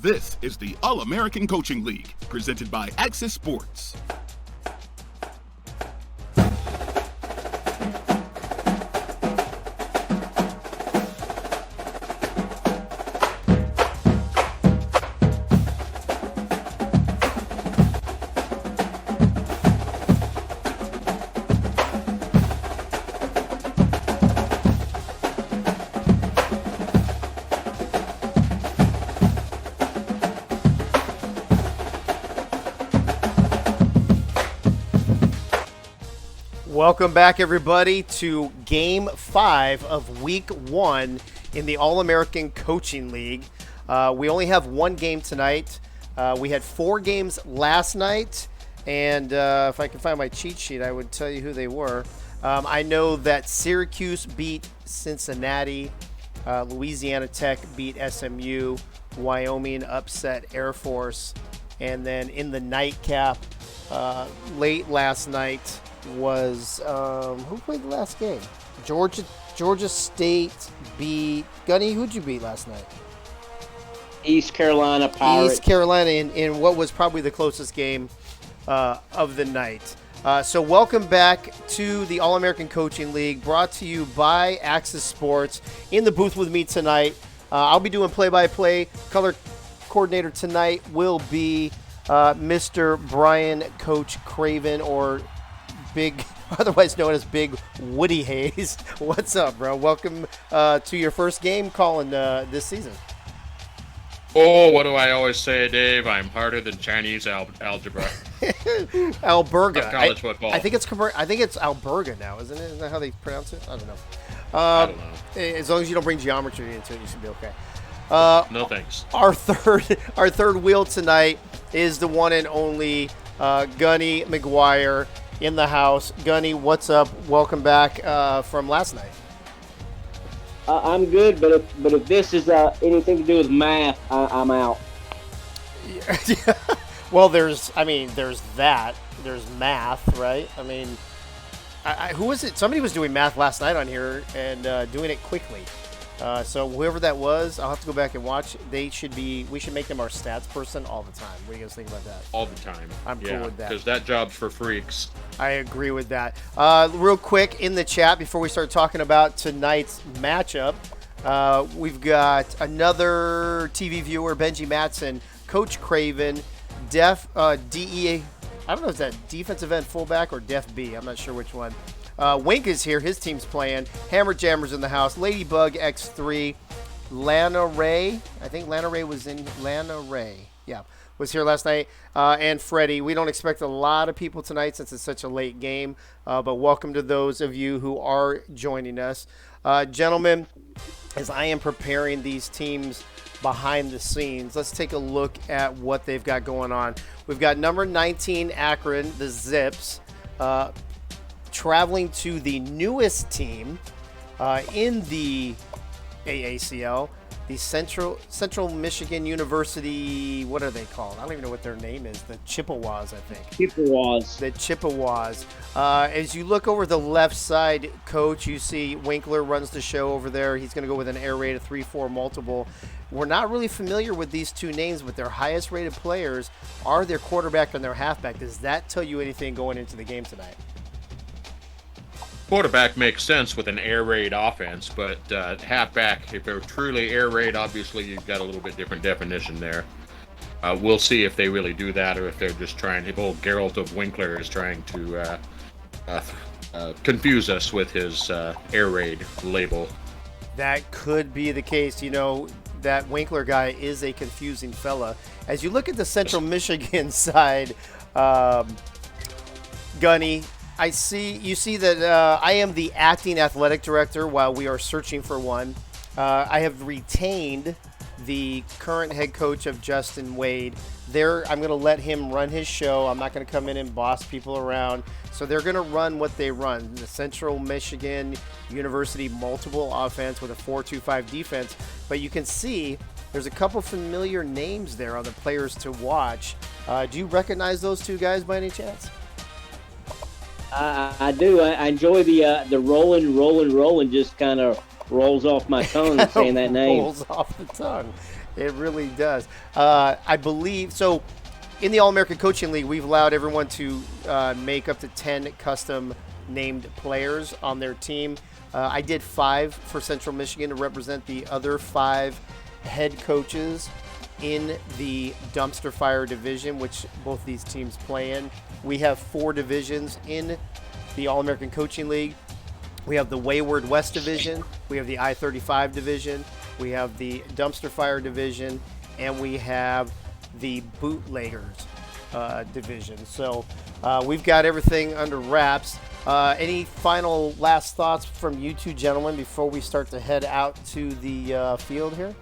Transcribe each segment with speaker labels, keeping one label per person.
Speaker 1: This is the All-American Coaching League, presented by Access Sports.
Speaker 2: Welcome back, everybody, to Game 5 of Week 1 in the All-American Coaching League. We only have one game tonight. We had 4 games last night, and if I can find my cheat sheet, I would tell you who they were. I know that Syracuse beat Cincinnati, Louisiana Tech beat SMU, Wyoming upset Air Force, and then in the nightcap late last night was who played the last game? Georgia State beat Gunny. Who'd you beat last night?
Speaker 3: East Carolina Pirates.
Speaker 2: East Carolina in what was probably the closest game of the night. So welcome back to the All-American Coaching League, brought to you by Access Sports. In the booth with me tonight, I'll be doing play-by-play. Color coordinator tonight will be Mr. Brian Coach Craven, or Big, otherwise known as Big Woody Hayes. What's up, bro? Welcome to your first game calling this season.
Speaker 4: Oh, what do I always say, Dave? I'm harder than Chinese algebra.
Speaker 2: Alberga.
Speaker 4: College football.
Speaker 2: I think it's Alberga now, isn't it? Isn't that how they pronounce it? I don't know.
Speaker 4: I don't know.
Speaker 2: As long as you don't bring geometry into it, you should be okay.
Speaker 4: No thanks.
Speaker 2: Our third wheel tonight is the one and only Gunny McGuire in the house. Gunny, what's up? Welcome back from last night.
Speaker 3: I'm good, but if this is anything to do with math, I'm out.
Speaker 2: Yeah. Well, there's that. There's math, right? I mean, who was it? Somebody was doing math last night on here and doing it quickly. So whoever that was, I'll have to go back and watch. We should make them our stats person all the time. What do you guys think about that?
Speaker 4: All the time.
Speaker 2: I'm cool with that.
Speaker 4: Because that job's for freaks.
Speaker 2: I agree with that. Real quick in the chat before we start talking about tonight's matchup, we've got another TV viewer, Benji Matson, Coach Craven, DE. I don't know if that's defensive end fullback or Def B. I'm not sure which one. Wink is here. His team's playing. Hammer Jammer's in the house. Ladybug X3. Lana Ray. I think Lana Ray was here last night. And Freddie. We don't expect a lot of people tonight since it's such a late game. But welcome to those of you who are joining us. Gentlemen, as I am preparing these teams behind the scenes, let's take a look at what they've got going on. We've got number 19 Akron, the Zips, traveling to the newest team in the AACL, the Central Michigan University. What are they called? I don't even know what their name is. The Chippewas, I think.
Speaker 3: Chippewas.
Speaker 2: The Chippewas. As you look over the left side, Coach, you see Winkler runs the show over there. He's going to go with an air raid of 3-4 multiple. We're not really familiar with these two names, but their highest rated players are their quarterback and their halfback. Does that tell you anything going into the game tonight?
Speaker 4: Quarterback makes sense with an air raid offense, but halfback, if they're truly air raid, obviously you've got a little bit different definition there. We'll see if they really do that, or if they're just trying. If old Geralt of Winkler is trying to confuse us with his air raid label.
Speaker 2: That could be the case. You know, that Winkler guy is a confusing fella. As you look at the Central Michigan side, Gunny, you see that I am the acting athletic director while we are searching for one. I have retained the current head coach of Justin Wade. I'm going to let him run his show. I'm not going to come in and boss people around. So they're going to run what they run, the Central Michigan University multiple offense with a 4-2-5 defense. But you can see there's a couple familiar names there on the players to watch. Do you recognize those two guys by any chance?
Speaker 3: I do. I enjoy the rolling just kind of rolls off my tongue saying that name.
Speaker 2: Rolls off the tongue. It really does. I believe so. In the All-American Coaching League, we've allowed everyone to make up to 10 custom named players on their team. I did 5 for Central Michigan to represent the other 5 head coaches in the dumpster fire division, which both these teams play in. We have 4 divisions in the All-American Coaching League. We have the Wayward West division, we have the I-35 division, we have the dumpster fire division, and we have the bootleggers division. So we've got everything under wraps. Any final last thoughts from you two gentlemen before we start to head out to the field here?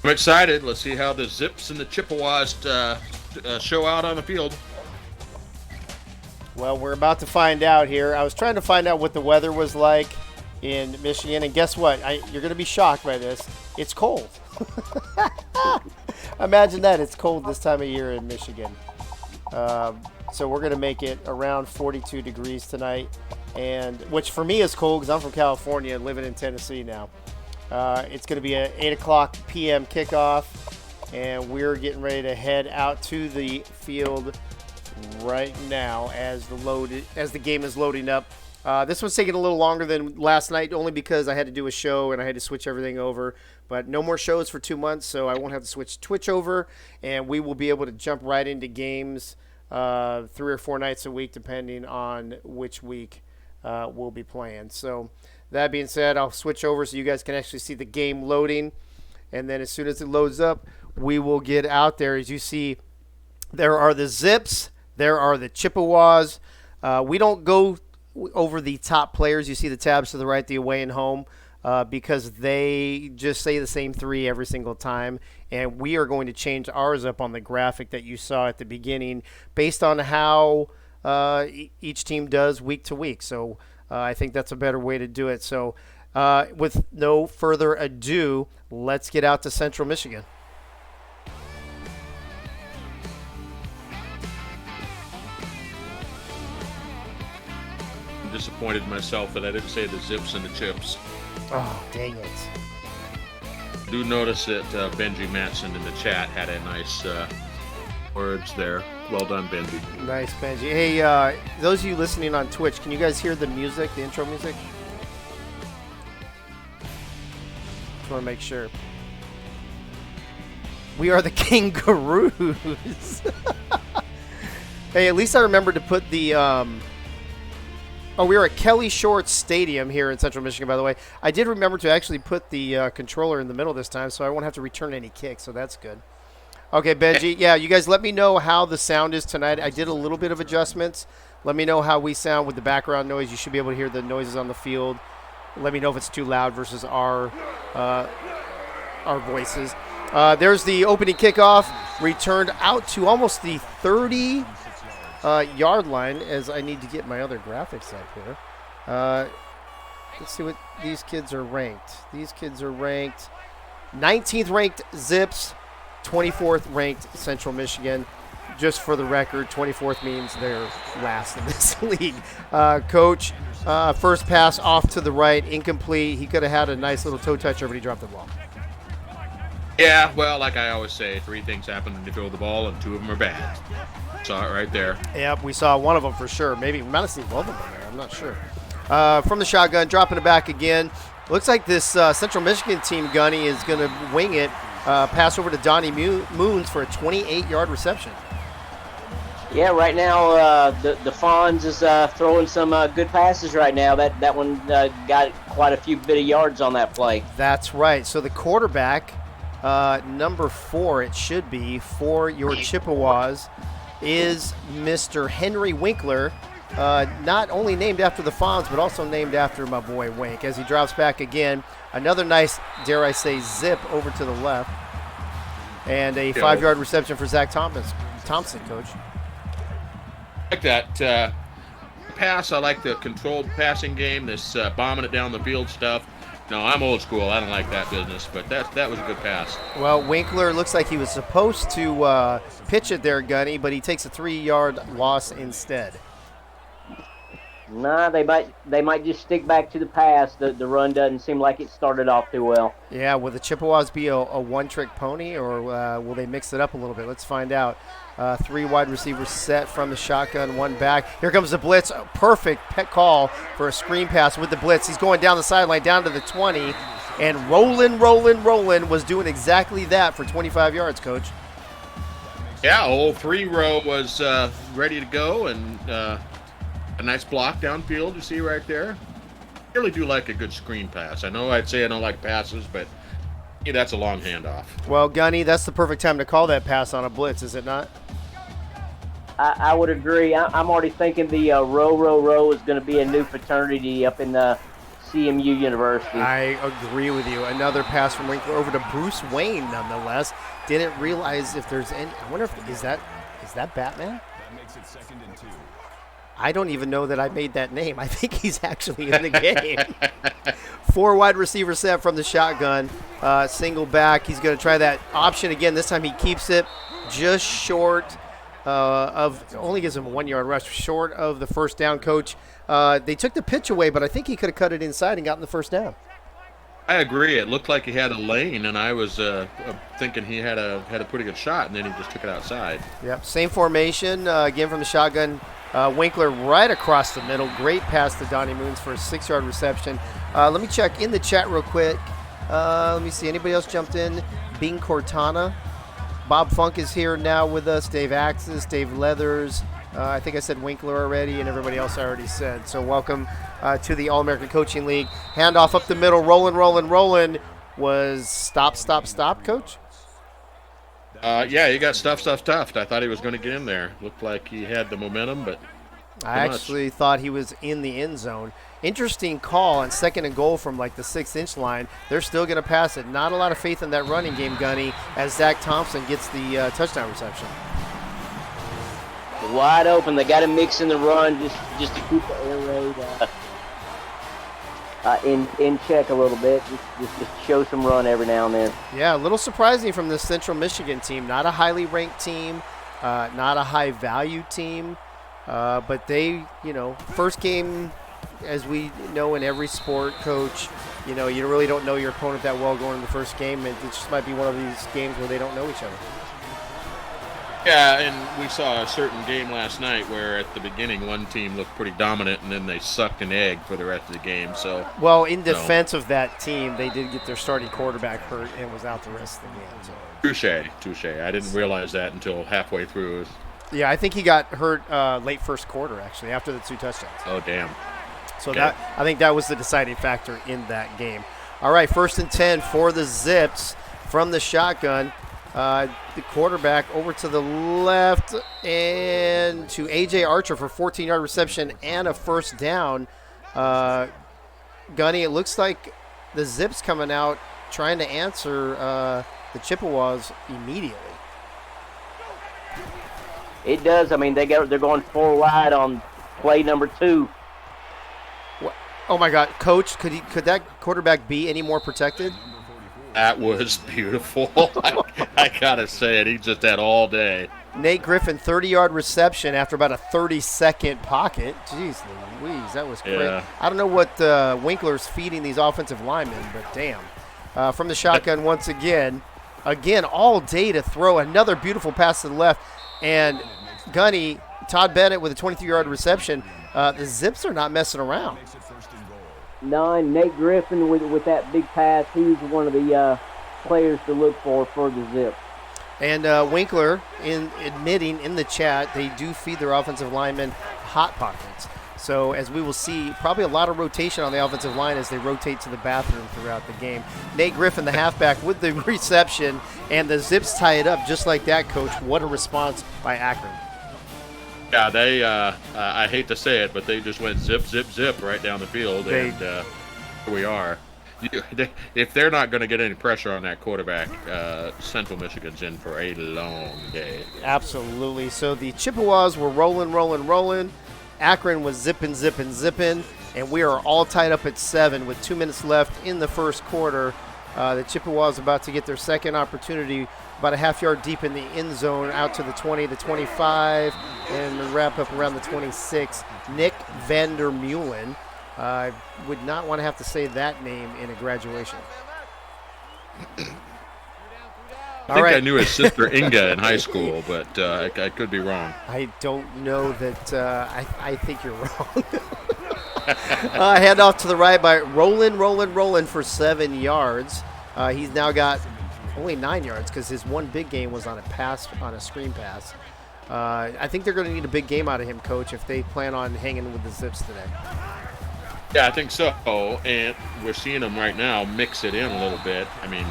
Speaker 4: I'm excited. Let's see how the Zips and the Chippewas show out on the field.
Speaker 2: Well, we're about to find out here. I was trying to find out what the weather was like in Michigan, and guess what? You're going to be shocked by this. It's cold. Imagine that. It's cold this time of year in Michigan. So we're going to make it around 42 degrees tonight, and which for me is cold because I'm from California living in Tennessee now. It's going to be an 8 o'clock p.m. kickoff, and we're getting ready to head out to the field right now as the game is loading up. This one's taking a little longer than last night, only because I had to do a show and I had to switch everything over. But no more shows for 2 months, so I won't have to switch Twitch over, and we will be able to jump right into games 3 or 4 nights a week, depending on which week we'll be playing. So that being said, I'll switch over so you guys can actually see the game loading, and then as soon as it loads up, we will get out there. As you see, there are the Zips, there are the Chippewas. We don't go over the top players. You see the tabs to the right, the away and home, because they just say the same 3 every single time. And we are going to change ours up on the graphic that you saw at the beginning based on how each team does week to week. So I think that's a better way to do it. So with no further ado, let's get out to Central Michigan.
Speaker 4: I'm disappointed in myself that I didn't say the Zips and the Chips.
Speaker 2: Oh, dang it.
Speaker 4: I do notice that Benji Matson in the chat had a nice words there. Well done, Benji.
Speaker 2: Nice, Benji. Hey, those of you listening on Twitch, can you guys hear the music, the intro music? Just want to make sure. We are the Kangaroos. Hey, at least I remembered to put the... Oh, we were at Kelly Shorts Stadium here in Central Michigan, by the way. I did remember to actually put the controller in the middle this time, so I won't have to return any kicks, so that's good. Okay, Benji, yeah, you guys let me know how the sound is tonight. I did a little bit of adjustments. Let me know how we sound with the background noise. You should be able to hear the noises on the field. Let me know if it's too loud versus our voices. There's the opening kickoff, returned out to almost the 30 yard line, as I need to get my other graphics up here. Let's see what these kids are ranked. These kids are ranked 19th ranked Zips, 24th ranked Central Michigan. Just for the record, 24th means they're last in this league. Coach, first pass off to the right, incomplete. He could have had a nice little toe toucher, but he dropped the ball.
Speaker 4: Yeah, well, like I always say, 3 things happen when you throw the ball, and 2 of them are bad. Saw it right there.
Speaker 2: Yep, we saw one of them for sure. Maybe we might have seen both of them there. I'm not sure. From the shotgun, dropping it back again. Looks like this Central Michigan team, Gunny, is going to wing it. Pass over to Donnie Moons for a 28-yard reception.
Speaker 3: Yeah, right now the Fonz is throwing some good passes right now. That one got quite a few bit of yards on that play.
Speaker 2: That's right. So the quarterback, number 4, it should be, for your Chippewas, is Mr. Henry Winkler, not only named after the Fonz, but also named after my boy Wink. As he drops back again, another nice, dare I say, zip over to the left, and a 5-yard reception for Zach Thompson, Coach.
Speaker 4: I like that pass. I like the controlled passing game, this bombing it down the field stuff. No, I'm old school. I don't like that business, but that was a good pass.
Speaker 2: Well, Winkler looks like he was supposed to pitch it there, Gunny, but he takes a 3-yard loss instead.
Speaker 3: Nah, they might just stick back to the pass. The run doesn't seem like it started off too well.
Speaker 2: Yeah, will the Chippewas be a one-trick pony, or will they mix it up a little bit? Let's find out. 3 wide receivers set from the shotgun, 1 back. Here comes the blitz. Perfect pet call for a screen pass with the blitz. He's going down the sideline, down to the 20, and rolling was doing exactly that for 25 yards, Coach.
Speaker 4: Yeah, old 3-row was ready to go, and a nice block downfield you see right there. I really do like a good screen pass. I know I'd say I don't like passes, but yeah, that's a long handoff.
Speaker 2: Well, Gunny, that's the perfect time to call that pass on a blitz, is it not?
Speaker 3: I would agree. I'm already thinking the row is going to be a new fraternity up in the CMU University.
Speaker 2: I agree with you. Another pass from Winkler over to Bruce Wayne, nonetheless. Didn't realize if there's any. I wonder if is that Batman?
Speaker 1: That makes it 2nd and 2.
Speaker 2: I don't even know that I made that name. I think he's actually in the game. 4 wide receiver set from the shotgun. Single back. He's going to try that option again. This time he keeps it just short of, only gives him a 1-yard rush, short of the first down, Coach. They took the pitch away, but I think he could have cut it inside and gotten the first down.
Speaker 4: I agree. It looked like he had a lane, and I was thinking he had a pretty good shot, and then he just took it outside.
Speaker 2: Yep, same formation, again from the shotgun. Winkler right across the middle. Great pass to Donnie Moons for a 6-yard reception. Let me check in the chat real quick. Let me see. Anybody else jumped in? Bing Cortana. Bob Funk is here now with us. Dave Axis, Dave Leathers. I think I said Winkler already, and everybody else I already said. So welcome to the All-American Coaching League. Handoff up the middle. Rolling. Was stop, Coach?
Speaker 4: Yeah, he got stuffed. I thought he was going to get in there. Looked like he had the momentum, but
Speaker 2: I actually thought he was in the end zone. Interesting call on 2nd and goal from like the 6-inch line. They're still going to pass it. Not a lot of faith in that running game, Gunny, as Zach Thompson gets the touchdown reception.
Speaker 3: Wide open. They got to mix in the run just to keep the air raid in check a little bit. Just show some run every now and then.
Speaker 2: Yeah, a little surprising from the Central Michigan team. Not a highly ranked team, not a high value team, but they, first game, as we know in every sport, Coach, you really don't know your opponent that well going into the first game. It just might be one of these games where they don't know each other.
Speaker 4: yeah, and we saw a certain game last night where at the beginning one team looked pretty dominant, and then they sucked an egg for the rest of the game. So,
Speaker 2: well, in defense of that team, they did get their starting quarterback hurt and was out the rest of the game. So.
Speaker 4: Touche. I didn't realize that until halfway through.
Speaker 2: Yeah, I think he got hurt late first quarter, actually, after the 2 touchdowns.
Speaker 4: Oh, damn.
Speaker 2: So
Speaker 4: Okay.
Speaker 2: I think that was the deciding factor in that game. All right, 1st and 10 for the Zips from the shotgun. The quarterback over to the left and to A.J. Archer for 14-yard reception and a first down. Gunny, it looks like the Zips coming out trying to answer the Chippewas immediately.
Speaker 3: It does. I mean, they're going 4 wide on play number 2.
Speaker 2: Oh my God, Coach! Could that quarterback be any more protected?
Speaker 4: That was beautiful. I gotta say it. He just had all day.
Speaker 2: Nate Griffin, 30-yard reception after about a 30-second pocket. Jeez Louise, that was quick.
Speaker 4: Yeah.
Speaker 2: I don't know what Winkler's feeding these offensive linemen, but damn. From the shotgun once again, all day to throw. Another beautiful pass to the left. And Gunny, Todd Bennett with a 23-yard reception. The Zips are not messing around.
Speaker 3: No, Nate Griffin with that big pass, he's one of the players to look for the Zips.
Speaker 2: And Winkler, admitting in the chat, they do feed their offensive linemen hot pockets. So as we will see, probably a lot of rotation on the offensive line as they rotate to the bathroom throughout the game. Nate Griffin, the halfback, with the reception, and the Zips tie it up just like that, Coach. What a response by Akron.
Speaker 4: Yeah, they, I hate to say it, but they just went zip, zip, zip right down the field, and here we are. If they're not going to get any pressure on that quarterback, Central Michigan's in for a long day.
Speaker 2: Absolutely. So the Chippewas were rolling. Akron was zipping, and we are all tied up at 7 with 2 minutes left in the first quarter. The Chippewas about to get their second opportunity about a half yard deep in the end zone, out to the 20, the 25, and wrap up around the 26. Nick Vandermeulen. I would not want to have to say that name in a graduation.
Speaker 4: I think I knew his sister Inga in high school, but I could be wrong.
Speaker 2: I don't know that. I think you're wrong. Hand off to the right by Roland for 7 yards. He's now got only 9 yards because his one big game was on a screen pass. I think they're going to need a big game out of him, Coach, if they plan on hanging with the Zips today.
Speaker 4: Yeah, I think so. And we're seeing them right now mix it in a little bit. I mean,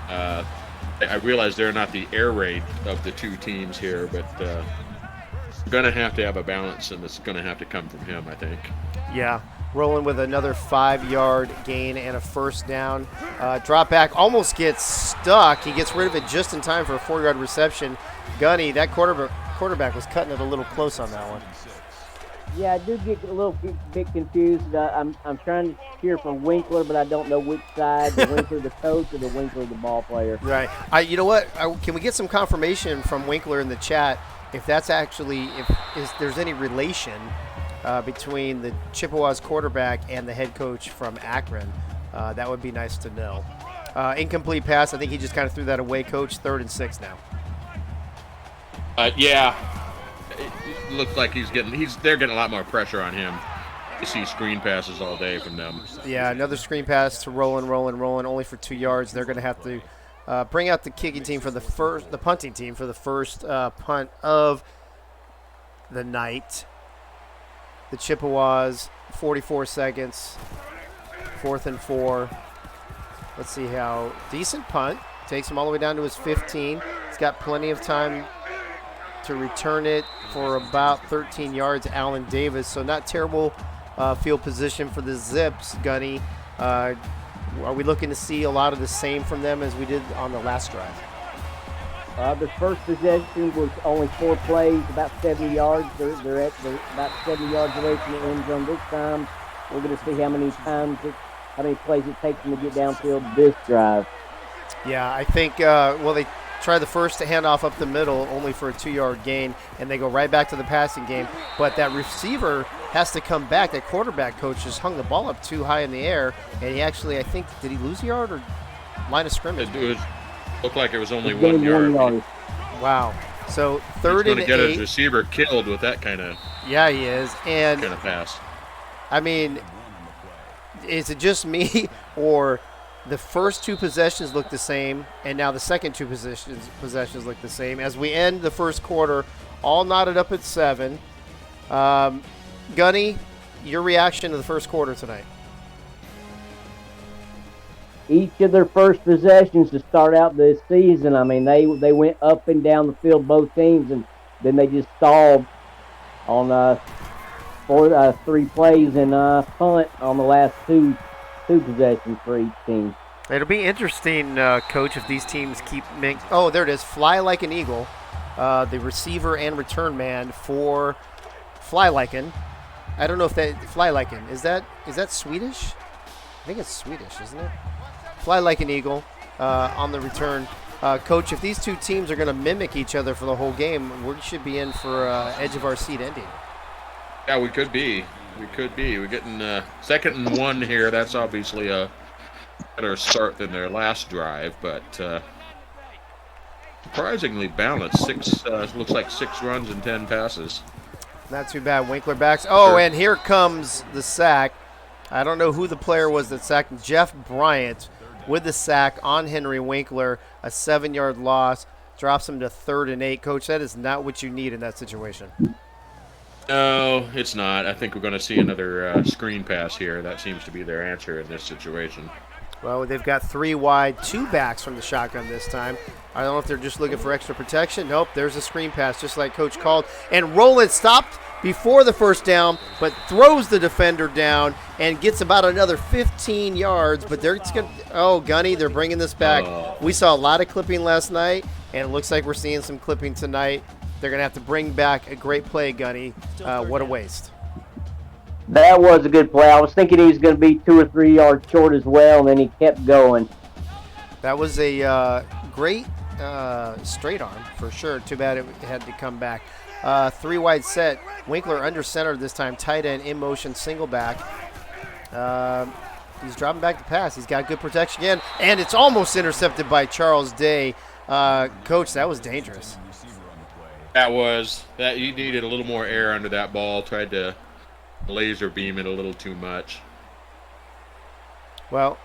Speaker 4: I realize they're not the air raid of the two teams here, but we're going to have a balance, and it's going to have to come from him, I think.
Speaker 2: Yeah, rolling with another 5-yard gain and a first down. Drop back, almost gets stuck. He gets rid of it just in time for a 4-yard reception. Gunny, that quarterback was cutting it a little close on that one.
Speaker 3: Yeah, I do get a little bit confused. I'm trying to cheer for Winkler, but I don't know which side, the Winkler the coach or the Winkler the ball player.
Speaker 2: Right. You know what? Can we get some confirmation from Winkler in the chat if that's actually if there's any relation between the Chippewas quarterback and the head coach from Akron? That would be nice to know. Incomplete pass. I think he just kind of threw that away, Coach. 3rd and 6 now.
Speaker 4: Yeah. It looks like they're getting a lot more pressure on him. You see screen passes all day from them.
Speaker 2: Yeah, another screen pass to Roland, only for 2 yards. They're going to have to bring out the kicking team for the punting team for the first punt of the night. The Chippewas, 44 seconds, 4th and 4. Let's see how decent punt. Takes him all the way down to his 15. He's got plenty of time to return it for about 13 yards, Allen Davis. So not terrible field position for the Zips, Gunny. Are we looking to see a lot of the same from them as we did on the last drive?
Speaker 3: The first possession was only 4 plays, about 70 yards. They're about 70 yards away from the end zone this time. We're going to see how many plays it takes them to get downfield this drive.
Speaker 2: Yeah, I think, they try the first handoff up the middle only for a 2-yard gain, and they go right back to the passing game. But that receiver has to come back. That quarterback coach just hung the ball up too high in the air, and he actually, I think, did he lose a yard or line of scrimmage?
Speaker 4: It looked like it was only 1 yard.
Speaker 2: Wow. So 3rd and 8. He's
Speaker 4: going to get his receiver killed with that kind of
Speaker 2: Yeah, he is. And
Speaker 4: kind of pass.
Speaker 2: I mean, is it just me or the first 2 possessions look the same, and now the second 2 possessions look the same as we end the first quarter, all knotted up at 7. Gunny, your reaction to the first quarter tonight?
Speaker 3: Each of their first possessions to start out this season, I mean, they went up and down the field, both teams, and then they just stalled on 3 plays and punt on the last two possessions for each team.
Speaker 2: It'll be interesting, Coach, if these teams keep oh, there it is. Fly like an eagle. The receiver and return man for Flyliken. I don't know if that Flyliken is that Swedish? I think it's Swedish, isn't it? Fly like an eagle on the return. Coach, if these two teams are going to mimic each other for the whole game, we should be in for edge of our seat ending.
Speaker 4: Yeah, we could be. We're getting 2nd and 1 here. That's obviously a better start than their last drive, but surprisingly balanced. Looks like 6 runs and 10 passes.
Speaker 2: Not too bad. Winkler backs. Oh, sure. And here comes the sack. I don't know who the player was that sacked Jeff Bryant with the sack on Henry Winkler. A 7-yard loss. Drops him to 3rd and 8. Coach, that is not what you need in that situation.
Speaker 4: No, it's not. I think we're going to see another screen pass here. That seems to be their answer in this situation.
Speaker 2: Well, they've got 3 wide, 2 backs from the shotgun this time. I don't know if they're just looking for extra protection. Nope, there's a screen pass just like Coach called. And Roland stopped before the first down, but throws the defender down and gets about another 15 yards. But they're going to, Gunny, they're bringing this back. We saw a lot of clipping last night, and it looks like we're seeing some clipping tonight. They're going to have to bring back a great play, Gunny. What a waste.
Speaker 3: That was a good play. I was thinking he was going to be 2 or 3 yards short as well, and then he kept going.
Speaker 2: That was a great straight arm for sure. Too bad it had to come back. 3 wide set. Winkler under center this time. Tight end in motion, single back. He's dropping back to pass. He's got good protection again, and it's almost intercepted by Charles Day. Coach, that was dangerous.
Speaker 4: That you needed a little more air under that ball. Tried to laser beam it a little too much.
Speaker 2: Well,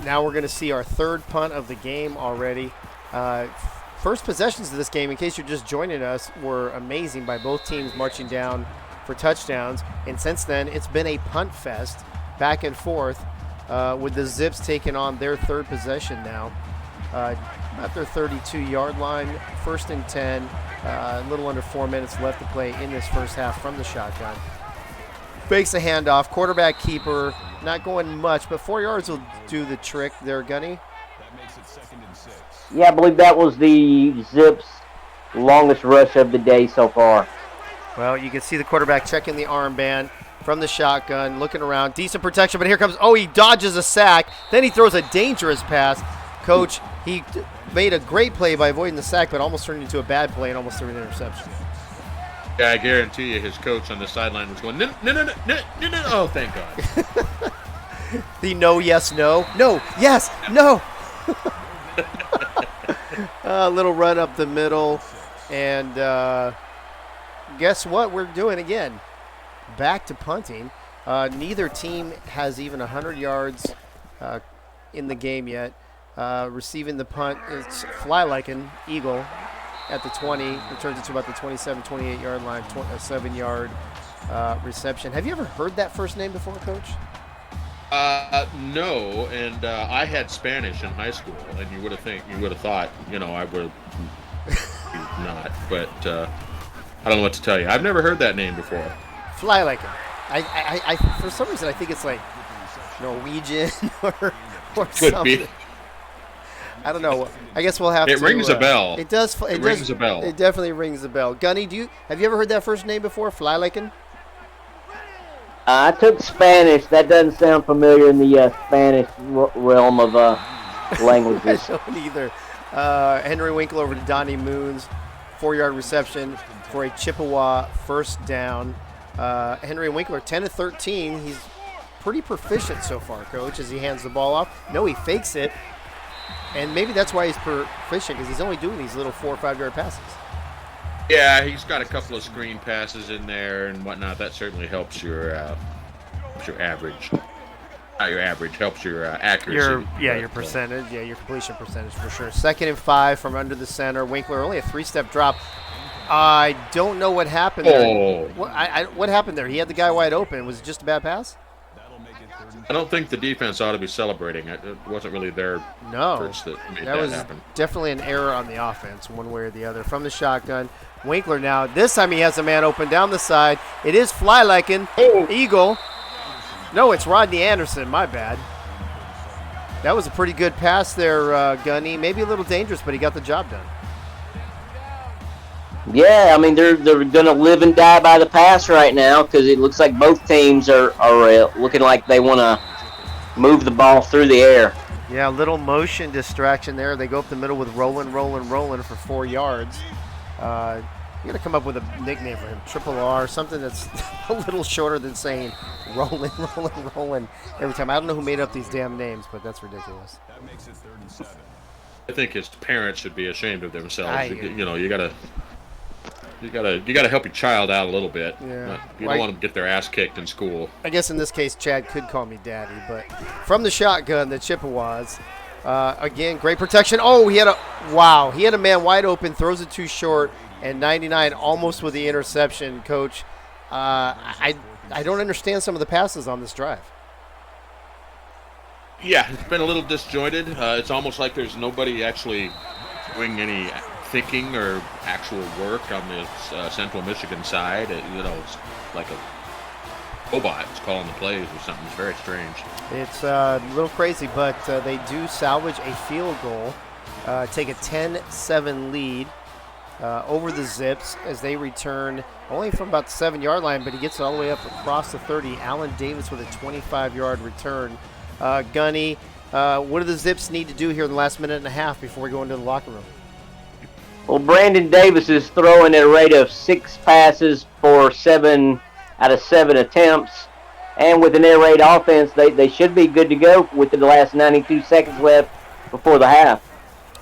Speaker 2: now we're going to see our 3rd punt of the game already. First possessions of this game, in case you're just joining us, were amazing by both teams marching down for touchdowns. And since then, it's been a punt fest, back and forth, with the Zips taking on their 3rd possession now. At their 32-yard line, 1st and 10, a little under 4 minutes left to play in this first half from the shotgun. Fakes a handoff, quarterback keeper, not going much, but 4 yards will do the trick there, Gunny.
Speaker 3: Yeah, I believe that was the Zips' longest rush of the day so far.
Speaker 2: Well, you can see the quarterback checking the armband from the shotgun, looking around. Decent protection, but here comes, he dodges a sack. Then he throws a dangerous pass. Coach, he made a great play by avoiding the sack, but almost turned into a bad play and almost threw an interception.
Speaker 4: Yeah, I guarantee you his coach on the sideline was going, no. Oh, thank God.
Speaker 2: The no, yes, no. No, yes, no. A little run up the middle. And guess what we're doing again? Back to punting. Neither team has even 100 yards in the game yet. Receiving the punt, it's fly like an eagle at the 20. Returns it to about the 27, 28-yard line, a 7-yard reception. Have you ever heard that first name before, Coach?
Speaker 4: No, and I had Spanish in high school, and you would have thought, I would not, but I don't know what to tell you. I've never heard that name before.
Speaker 2: Fly like it. I for some reason I think it's like Norwegian or
Speaker 4: Could
Speaker 2: something.
Speaker 4: be.
Speaker 2: I don't know. I guess we'll have to.
Speaker 4: It rings a bell.
Speaker 2: It does. It
Speaker 4: rings a bell.
Speaker 2: It definitely rings a bell. Gunny, have you ever heard that first name before? Flyliken?
Speaker 3: I took Spanish. That doesn't sound familiar in the Spanish realm of languages.
Speaker 2: I don't either. Henry Winkler over to Donnie Moons. 4-yard reception for a Chippewa first down. Henry Winkler, 10-13. He's pretty proficient so far, Coach, as he hands the ball off. No, he fakes it. And maybe that's why he's proficient, because he's only doing these little 4 or 5-yard passes.
Speaker 4: Yeah, he's got a couple of screen passes in there and whatnot. That certainly helps your average. Not your average, helps your accuracy.
Speaker 2: Your percentage. Yeah, your completion percentage for sure. 2nd and 5 from under the center. Winkler, only a 3-step drop. I don't know what happened there. What happened there? He had the guy wide open. Was it just a bad pass?
Speaker 4: I don't think the defense ought to be celebrating it. It wasn't really their efforts that made that
Speaker 2: was
Speaker 4: happen.
Speaker 2: Definitely an error on the offense, one way or the other. From the shotgun, Winkler now. This time he has a man open down the side. It is Flyliken. Eagle. No, it's Rodney Anderson. My bad. That was a pretty good pass there, Gunny. Maybe a little dangerous, but he got the job done.
Speaker 3: Yeah, I mean, they're going to live and die by the pass right now, because it looks like both teams are looking like they want to move the ball through the air.
Speaker 2: Yeah, a little motion distraction there. They go up the middle with rolling for 4 yards. You got to come up with a nickname for him, Triple R, something that's a little shorter than saying rolling every time. I don't know who made up these damn names, but that's ridiculous.
Speaker 5: That makes it 3rd and 7.
Speaker 4: I think his parents should be ashamed of themselves. You gotta help your child out a little bit.
Speaker 2: Yeah.
Speaker 4: You don't want them to get their ass kicked in school.
Speaker 2: I guess in this case, Chad could call me daddy, but from the shotgun, the Chippewas. Again, great protection. He had a man wide open, throws it too short, and 99 almost with the interception, Coach. I don't understand some of the passes on this drive.
Speaker 4: Yeah, it's been a little disjointed. It's almost like there's nobody actually doing any thinking or actual work on the Central Michigan side. It's like a robot is calling the plays or something. It's very strange.
Speaker 2: It's a little crazy, but they do salvage a field goal, take a 10-7 lead over the Zips as they return only from about the 7-yard line, but he gets it all the way up across the 30. Allen Davis with a 25-yard return. Gunny, what do the Zips need to do here in the last minute and a half before we go into the locker room?
Speaker 3: Well, Brandon Davis is throwing at a rate of 6 passes for 7 out of 7 attempts. And with an air raid offense, they should be good to go with the last 92 seconds left before the half.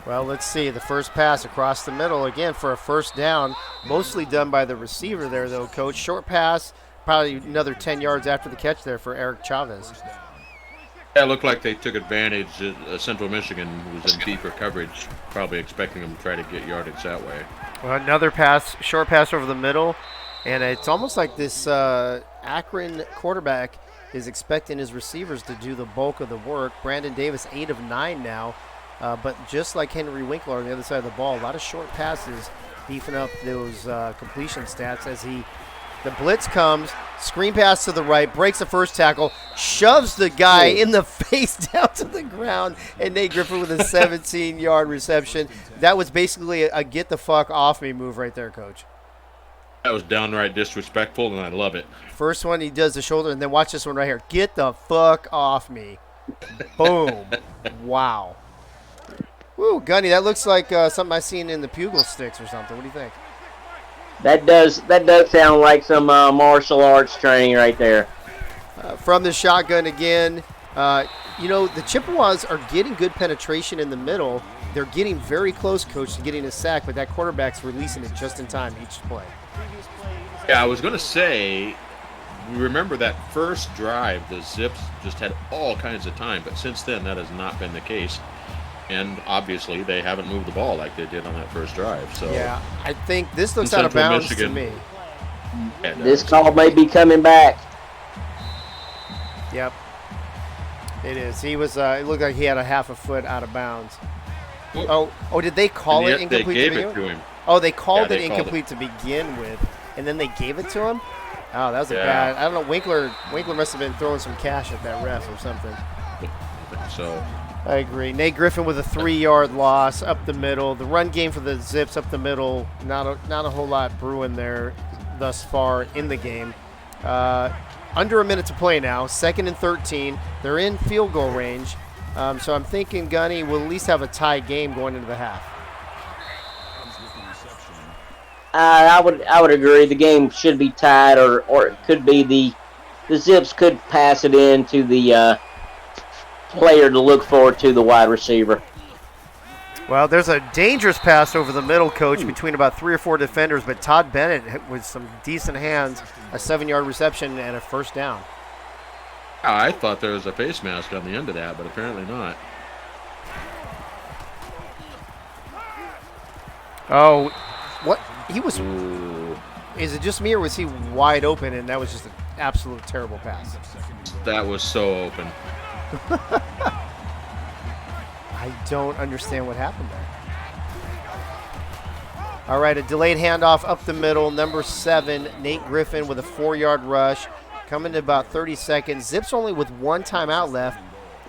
Speaker 2: Well, let's see. The first pass across the middle, again, for a first down. Mostly done by the receiver there, though, Coach. Short pass, probably another 10 yards after the catch there for Eric Chavez.
Speaker 4: Yeah, it looked like they took advantage. Central Michigan was in deeper coverage, probably expecting them to try to get yardage that way.
Speaker 2: Well, another pass, short pass over the middle. And it's almost like this Akron quarterback is expecting his receivers to do the bulk of the work. Brandon Davis, 8 of 9 now. But just like Henry Winkler on the other side of the ball, a lot of short passes, beefing up those completion stats as the blitz comes, screen pass to the right, breaks the first tackle, shoves the guy in the face down to the ground, and Nate Griffin with a 17-yard reception. That was basically a get the fuck off me move right there, Coach.
Speaker 4: That was downright disrespectful, and I love it.
Speaker 2: First one, he does the shoulder, and then watch this one right here. Get the fuck off me. Boom. Wow. Woo, Gunny, that looks like something I've seen in the Pugil sticks or something. What do you think?
Speaker 3: That does sound like some martial arts training right there.
Speaker 2: From the shotgun again. The Chippewas are getting good penetration in the middle. They're getting very close, Coach, to getting a sack, but that quarterback's releasing it just in time each play.
Speaker 4: Yeah, I was going to say, remember that first drive, the Zips just had all kinds of time, but since then that has not been the case. And obviously they haven't moved the ball like they did on that first drive. So
Speaker 2: yeah, I think this looks out of bounds to me.
Speaker 4: Yeah,
Speaker 3: this call may be coming back.
Speaker 2: Yep, it is. He was. It looked like he had a half a foot out of bounds. Oh! Did they call it incomplete?
Speaker 4: They gave it to him.
Speaker 2: Oh, they called it incomplete to begin with, and then they gave it to him. Oh, that was a bad. I don't know. Winkler must have been throwing some cash at that ref or something.
Speaker 4: So.
Speaker 2: I agree. Nate Griffin with a 3-yard loss up the middle. The run game for the Zips up the middle, not a whole lot brewing there thus far in the game. Under a minute to play now, 2nd and 13. They're in field goal range. So I'm thinking Gunny will at least have a tie game going into the half.
Speaker 3: I would agree. The game should be tied, or it could be the Zips could pass it in to the player to look forward to, the wide receiver.
Speaker 2: Well, there's a dangerous pass over the middle, Coach, between about 3 or 4 defenders, but Todd Bennett with some decent hands, a 7-yard reception and a first down.
Speaker 4: I thought there was a face mask on the end of that, but apparently not.
Speaker 2: Oh, what? He was.
Speaker 4: Ooh.
Speaker 2: Is it just me, or was he wide open and that was just an absolute terrible pass?
Speaker 4: That was so open.
Speaker 2: I don't understand what happened there. All right, a delayed handoff up the middle. Number 7, Nate Griffin with a 4-yard rush. Coming to about 30 seconds. Zips only with 1 timeout left.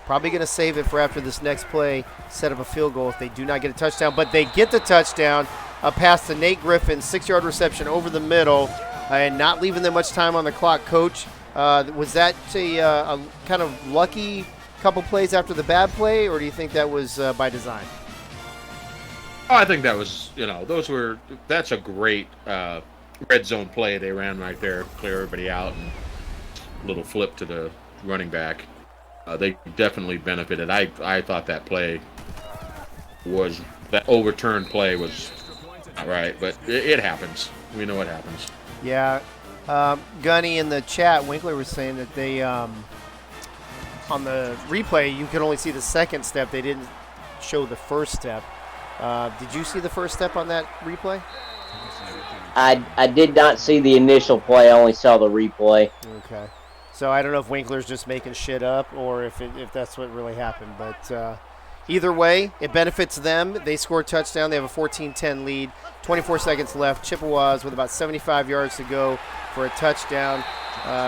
Speaker 2: Probably going to save it for after this next play. Set up a field goal if they do not get a touchdown. But they get the touchdown. A pass to Nate Griffin, 6-yard reception over the middle. And not leaving them much time on the clock, Coach. Was that a kind of lucky couple plays after the bad play, or do you think that was by design?
Speaker 4: Oh, I think that was, that's a great red zone play they ran right there, clear everybody out, and a little flip to the running back. They definitely benefited. I thought that overturned play was all right, but it happens. We know it happens.
Speaker 2: Yeah. Gunny in the chat, Winkler was saying that they, on the replay, you could only see the second step. They didn't show the first step. Did you see the first step on that replay?
Speaker 3: I did not see the initial play. I only saw the replay.
Speaker 2: Okay. So I don't know if Winkler's just making shit up or if that's what really happened. But either way, it benefits them. They score a touchdown. They have a 14-10 lead. 24 seconds left. Chippewas with about 75 yards to go for a touchdown.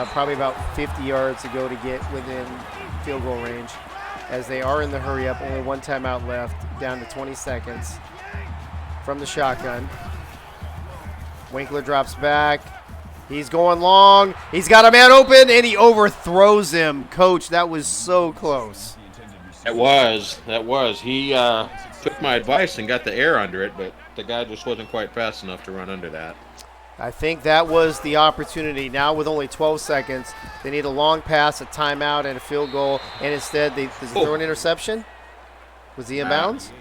Speaker 2: Probably about 50 yards to go to get within field goal range. As they are in the hurry up, only 1 timeout left, down to 20 seconds from the shotgun. Winkler drops back. He's going long. He's got a man open, and he overthrows him. Coach, that was so close.
Speaker 4: That was. He took my advice and got the air under it, but the guy just wasn't quite fast enough to run under that.
Speaker 2: I think that was the opportunity. Now with only 12 seconds, they need a long pass, a timeout, and a field goal. And instead, they throw an interception. Was he in bounds?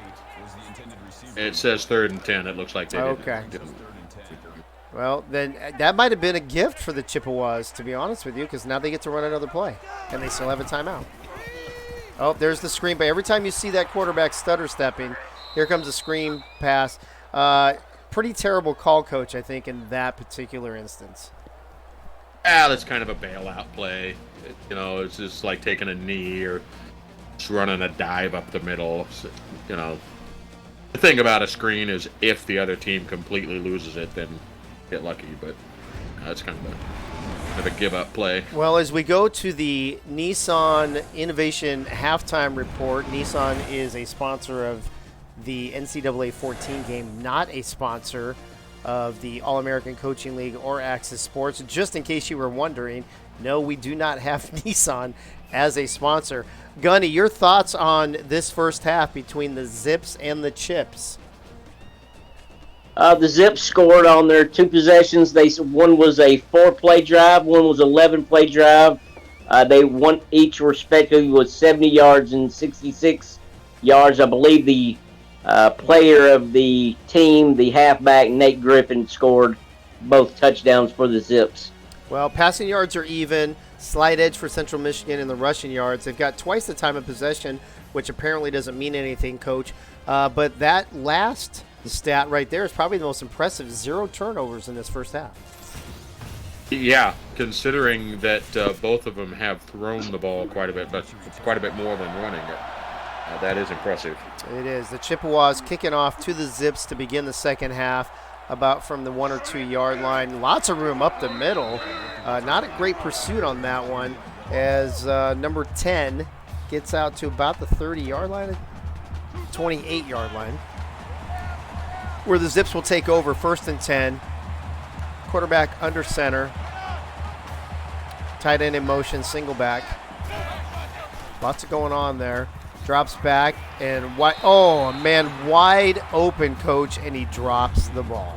Speaker 4: It says 3rd and 10. It looks like they didn't.
Speaker 2: Well, then that might have been a gift for the Chippewas, to be honest with you, because now they get to run another play, and they still have a timeout. Oh, there's the screen. But every time you see that quarterback stutter stepping, here comes a screen pass. Pretty terrible call, Coach, I think, in that particular instance.
Speaker 4: That's kind of a bailout play. It's just like taking a knee or just running a dive up the middle. So, the thing about a screen is if the other team completely loses it, then get lucky. But that's kind of a give-up play.
Speaker 2: Well, as we go to the Nissan Innovation Halftime Report, Nissan is a sponsor of the NCAA 14 game, not a sponsor of the All-American Coaching League or Access Sports. Just in case you were wondering, no, we do not have Nissan as a sponsor. Gunny, your thoughts on this first half between the Zips and the Chips?
Speaker 3: The Zips scored on their 2 possessions. One was a 4-play drive, one was 11-play drive. They won each respectively with 70 yards and 66 yards. I believe the player of the team, the halfback, Nate Griffin, scored both touchdowns for the Zips.
Speaker 2: Well, passing yards are even. Slight edge for Central Michigan in the rushing yards. They've got twice the time of possession, which apparently doesn't mean anything, Coach. But that last stat right there is probably the most impressive. 0 turnovers in this first half.
Speaker 4: Yeah, considering that both of them have thrown the ball quite a bit, but quite a bit more than running it. That is impressive.
Speaker 2: It is. The Chippewas kicking off to the Zips to begin the second half, about from the 1 or 2 yard line. Lots of room up the middle. Not a great pursuit on that one, as number 10 gets out to about the 30-yard line, 28-yard line, where the Zips will take over 1st and 10. Quarterback under center. Tight end in motion, single back. Lots of going on there. Drops back and wide. Oh, man, wide open, Coach, and he drops the ball.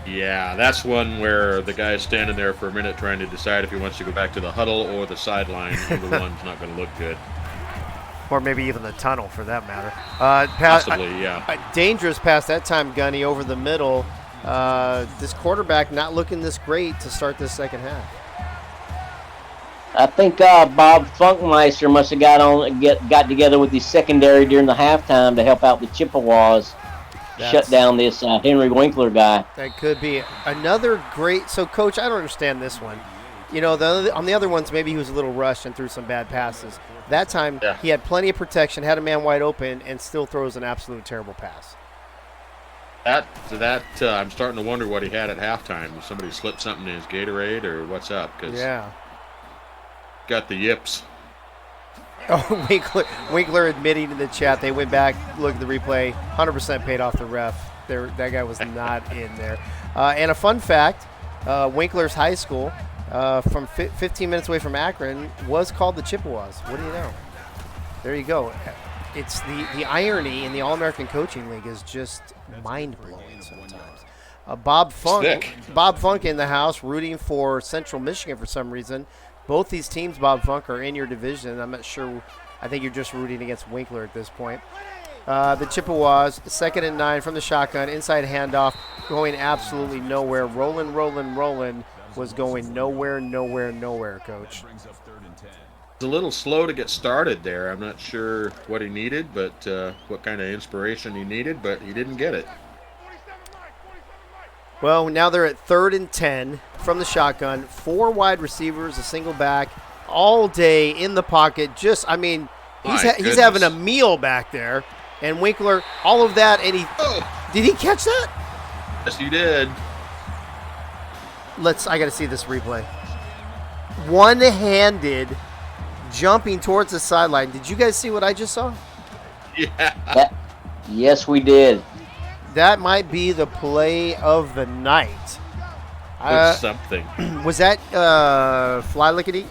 Speaker 4: Yeah, that's one where the guy's standing there for a minute trying to decide if he wants to go back to the huddle or the sideline. Either one's not going to look good.
Speaker 2: Or maybe even the tunnel, for that matter.
Speaker 4: Possibly, yeah.
Speaker 2: A dangerous pass that time, Gunny, over the middle. This quarterback not looking this great to start this second half.
Speaker 3: I think Bob Funkmeister must have got together with the secondary during the halftime to help out the Chippewas shut down this Henry Winkler guy.
Speaker 2: That could be another great. So, Coach, I don't understand this one. On the other ones, maybe he was a little rushed and threw some bad passes. That time, He had plenty of protection, had a man wide open, and still throws an absolute terrible pass.
Speaker 4: I'm starting to wonder what he had at halftime. Did somebody slip something in his Gatorade or what's up?
Speaker 2: Yeah.
Speaker 4: Got the yips.
Speaker 2: Oh, Winkler admitting in the chat, they went back, looked at the replay, 100% paid off the ref. That guy was not in there. And a fun fact, Winkler's high school, from 15 minutes away from Akron, was called the Chippewas. What do you know? There you go. It's the irony in the All-American Coaching League is just mind-blowing sometimes. Bob Funk in the house rooting for Central Michigan for some reason. Both these teams, Bob Funk, are in your division. I'm not sure. I think you're just rooting against Winkler at this point. The Chippewas, 2nd and 9 from the shotgun, inside handoff, going absolutely nowhere. Rolling was going nowhere, Coach.
Speaker 4: It's a little slow to get started there. I'm not sure what he needed, but what kind of inspiration he needed, but he didn't get it.
Speaker 2: Well, now they're at 3rd and 10 from the shotgun. 4 wide receivers, a single back, all day in the pocket. He's having a meal back there. And Winkler, all of that, and did he catch that?
Speaker 4: Yes, he did.
Speaker 2: I got to see this replay. One-handed, jumping towards the sideline. Did you guys see what I just saw?
Speaker 4: Yeah.
Speaker 3: Yes, we did.
Speaker 2: That might be the play of the night.
Speaker 4: Something.
Speaker 2: Was that Flylickety?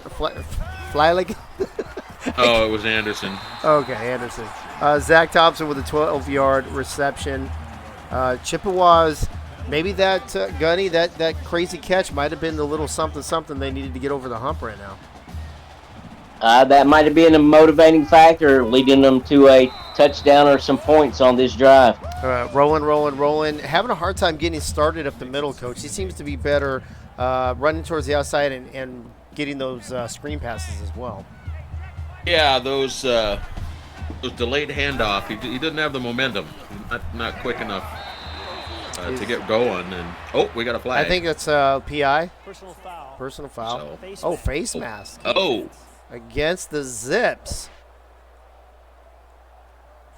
Speaker 4: Oh, it was Anderson.
Speaker 2: Okay, Anderson. Zach Thompson with a 12-yard reception. Chippewas, maybe that Gunny, that crazy catch might have been the little something they needed to get over the hump right now.
Speaker 3: That might have been a motivating factor, leading them to a touchdown or some points on this drive.
Speaker 2: Rolling. Having a hard time getting started up the middle, Coach. He seems to be better running towards the outside and getting those screen passes as well.
Speaker 4: Yeah, those delayed handoff. He didn't have the momentum. Not quick enough to get going. And we got a flag.
Speaker 2: I think that's PI. Personal foul. Face mask. Against the Zips.